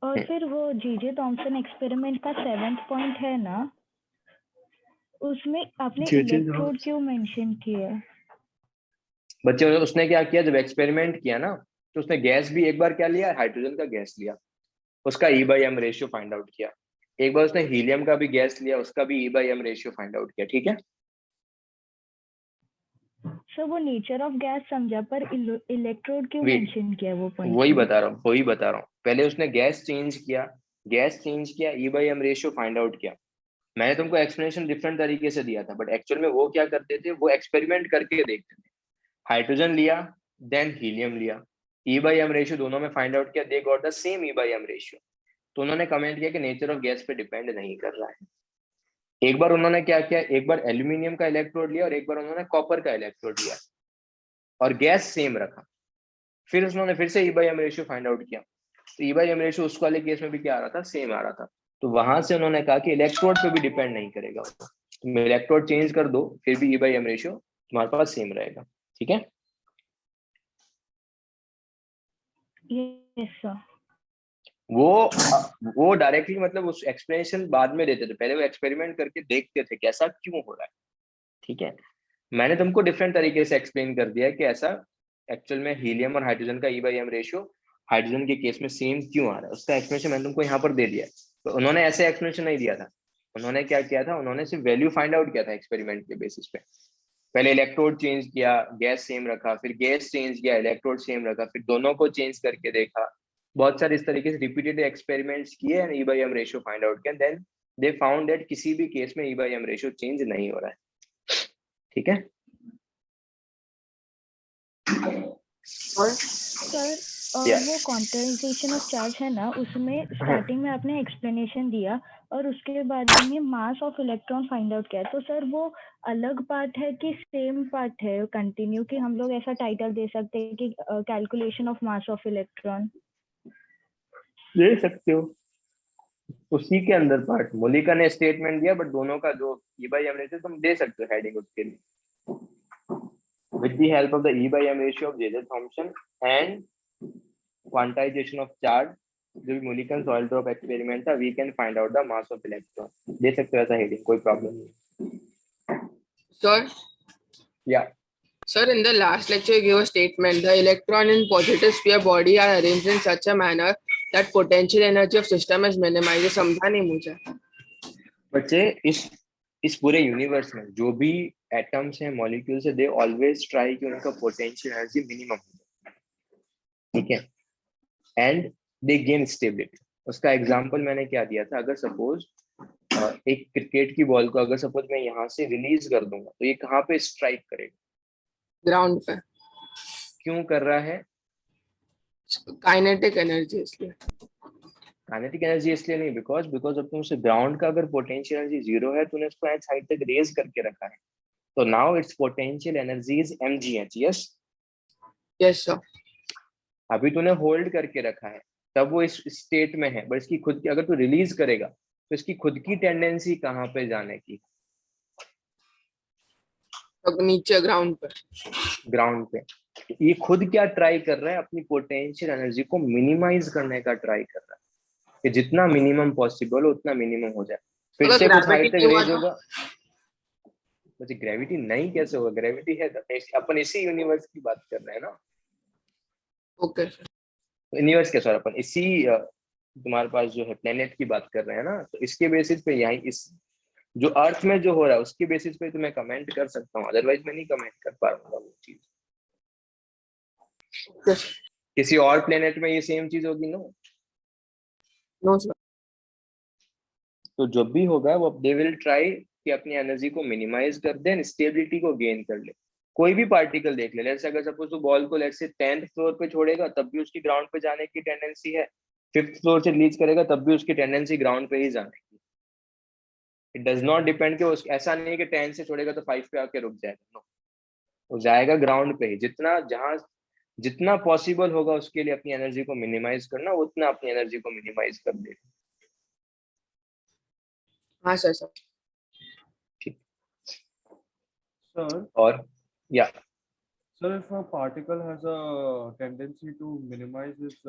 और फिर वो जे थॉमसन एक्सपेरिमेंट का 7th पॉइंट है ना, उसमें आपने इलेक्ट्रोड क्यों मेंशन किया है? बच्चे उसने क्या किया, जब एक्सपेरिमेंट किया ना तो उसने गैस भी एक बार क्या लिया, हाइड्रोजन का गैस लिया, उसका E/m रेशियो फाइंड आउट किया। एक बार उसने हीलियम का भी गैस लिया, उसका भी E/m रेशियो फाइंड आउट किया। ठीक है सर वो नेचर ऑफ गैस समझा, पर इलेक्ट्रोड क्यों मेंशन किया वो पॉइंट? वही बता रहा हूँ। पहले उसने गैस चेंज किया, E/m रेशियो फाइंड आउट किया। मैंने तुमको एक्सप्लेनेशन डिफरेंट तरीके से दिया था, बट एक्चुअल में वो क्या करते थे, वो एक्सपेरिमेंट करके देखते थे। हाइड्रोजन लिया, देन हीलियम लिया, E/m रेशियो दोनों में फाइंड आउट किया, they got the same E/m ratio. तो उन्होंने कमेंट किया कि नेचर ऑफ गैस पे डिपेंड नहीं कर रहा है। एक बार उन्होंने क्या किया, एक बार एल्यूमिनियम का इलेक्ट्रोड लिया और एक बार उन्होंने कॉपर का इलेक्ट्रोड लिया और गैस सेम रखा। फिर उन्होंने फिर से E/m रेशियो फाइंड आउट किया, तो E/m रेशियो उस वाले केस में भी क्या आ रहा था, सेम आ रहा था। तो वहां से उन्होंने कहा कि इलेक्ट्रोड पे भी डिपेंड नहीं करेगा, तुम इलेक्ट्रोड चेंज कर दो फिर भी E/m रेशियो तुम्हारे पास सेम रहेगा। ठीक है यस सर। वो डायरेक्टली मतलब उस एक्सप्लेनेशन बाद में देते थे, पहले वो एक्सपेरिमेंट करके देखते थे कैसा क्यों हो रहा है। ठीक है, मैंने तुमको डिफरेंट तरीके से एक्सप्लेन कर दिया कि ऐसा एक्चुअल में हीलियम और हाइड्रोजन का E/m रेशियो हाइड्रोजन के केस में सेम क्यों आ रहा है, उसका एक्सप्लेनेशन मैंने तुमको यहाँ पर दे दिया। तो उन्होंने ऐसे एक्सप्लेनेशन नहीं दिया था, उन्होंने क्या किया था, उन्होंने सिर्फ वैल्यू फाइंड आउट किया था एक्सपेरिमेंट के बेसिस पे। पहले इलेक्ट्रोड चेंज किया, गैस सेम रखा, फिर गैस चेंज किया, इलेक्ट्रोड सेम रखा, फिर दोनों को चेंज करके देखा। बहुत सारे इस तरीके से रिपीटेड एक्सपेरिमेंट्स किए and E/m ratio find out किया, देन दे फाउंड दैट किसी भी केस में E/m रेशियो चेंज नहीं हो रहा है। ठीक है सर वो क्वांटाइजेशन ऑफ चार्ज है ना, उसमें स्टार्टिंग में आपने एक्सप्लेनेशन दिया और उसके बाद में मास ऑफ इलेक्ट्रॉन फाइंड आउट किया, तो सर वो अलग पार्ट है कि सेम पार्ट है कंटिन्यू, कि हम लोग ऐसा टाइटल दे सकते हैं कि calculation of mass of electron? ले सकते हो, उसी के अंदर पार्ट मोलिका ने स्टेटमेंट दिया, बट दोनों का जो E/m रेशियो तुम दे सकते हो हेडिंग उसके लिए, with the help of the E/m ratio of J.J. Thomson and quantization of charge जो भी मूलिकन सॉइल ड्रॉप एक्सपेरिमेंट था, we can find out the mass of electron, दे सकते हो ऐसा हेडिंग, कोई प्रॉब्लम नहीं। Sir, या sir, in the last lecture you gave a statement: the electron in positive sphere body are arranged in such a manner that potential energy of system is minimized. ये समझा नहीं मुझे। बच्चे इस पूरे यूनिवर्स में जो भी एटम्स हैं, मॉलिक्यूल्स है, दे ऑलवेज ट्राई कि उनका पोटेंशियल एनर्जी मिनिमम हो जाए, ठीक है, एंड दे गेन स्टेबिलिटी। उसका एग्जांपल मैंने क्या दिया था, अगर सपोज एक क्रिकेट की बॉल को अगर सपोज मैं यहाँ से रिलीज कर दूंगा तो ये कहाँ पे स्ट्राइक करेगा? ग्राउंड पे। क्यों कर रहा है? काइनेटिक एनर्जी इसलिए। काइनेटिक एनर्जी इसलिए नहीं, बिकॉज अब तुम उसे ग्राउंड का अगर पोटेंशियल एनर्जी 0 है, तूने उसको एच हाइट तक रेज करके रखा है, तो now it's potential energy is mgh। Yes yes sir. अभी तूने होल्ड करके रखा है, तब वो इस स्टेट में है, बट इसकी खुद की अगर तू रिलीज करेगा तो इसकी खुद की टेंडेंसी कहाँ पे जाने की? तो नीचे ग्राउंड पे। ग्राउंड पे। ये खुद क्या ट्राई कर रहा है? अपनी पोटेंशियल एनर्जी को मिनिमाइज करने का ट्राई कर रहा है कि जितना मिनिमम पॉसिबल हो उतना मिनिमम हो जाए, फिर से कुछ हाइट तक रेज होगा। मुझे ग्रेविटी नहीं कैसे होगा? ग्रेविटी है, अपन इसी यूनिवर्स की बात कर रहे हैं ना। ओके यूनिवर्स के, सॉरी, अपन इसी तुम्हारे पास जो है प्लेनेट की बात कर रहे हैं ना, तो इसके बेसिस पे यही इस जो अर्थ में जो हो रहा है उसके बेसिस पे तो मैं कमेंट कर सकता हूँ, अदरवाइज मैं नहीं कमेंट कर पा रहा हूँ वो चीज। किसी और प्लेनेट में ये सेम चीज होगी नो? No sir. तो जब भी होगा वो दे विल ट्राई कि अपनी एनर्जी को मिनिमाइज कर दें, स्टेबिलिटी को गेन कर ले। कोई भी पार्टिकल देख ले, लेट्स अगर सपोज तो बॉल को लेट्स से 10th फ्लोर पे छोड़ेगा तब भी उसकी ग्राउंड पे जाने की टेंडेंसी है, 5th फ्लोर से रिलीज करेगा तब भी उसकी टेंडेंसी ग्राउंड पे ही जाने की। इट डज नॉट डिपेंड कि ऐसा नहीं है कि 10 से छोड़ेगा तो 5 पे आके रुक जाएगा, नो, वो जाएगा ग्राउंड पे ही। जितना पॉसिबल होगा उसके लिए अपनी एनर्जी को मिनिमाइज करना, उतना अपनी एनर्जी को मिनिमाइज कर देगा। हाँ सर सर। Sir, और या sir, if a particle has a tendency to minimize its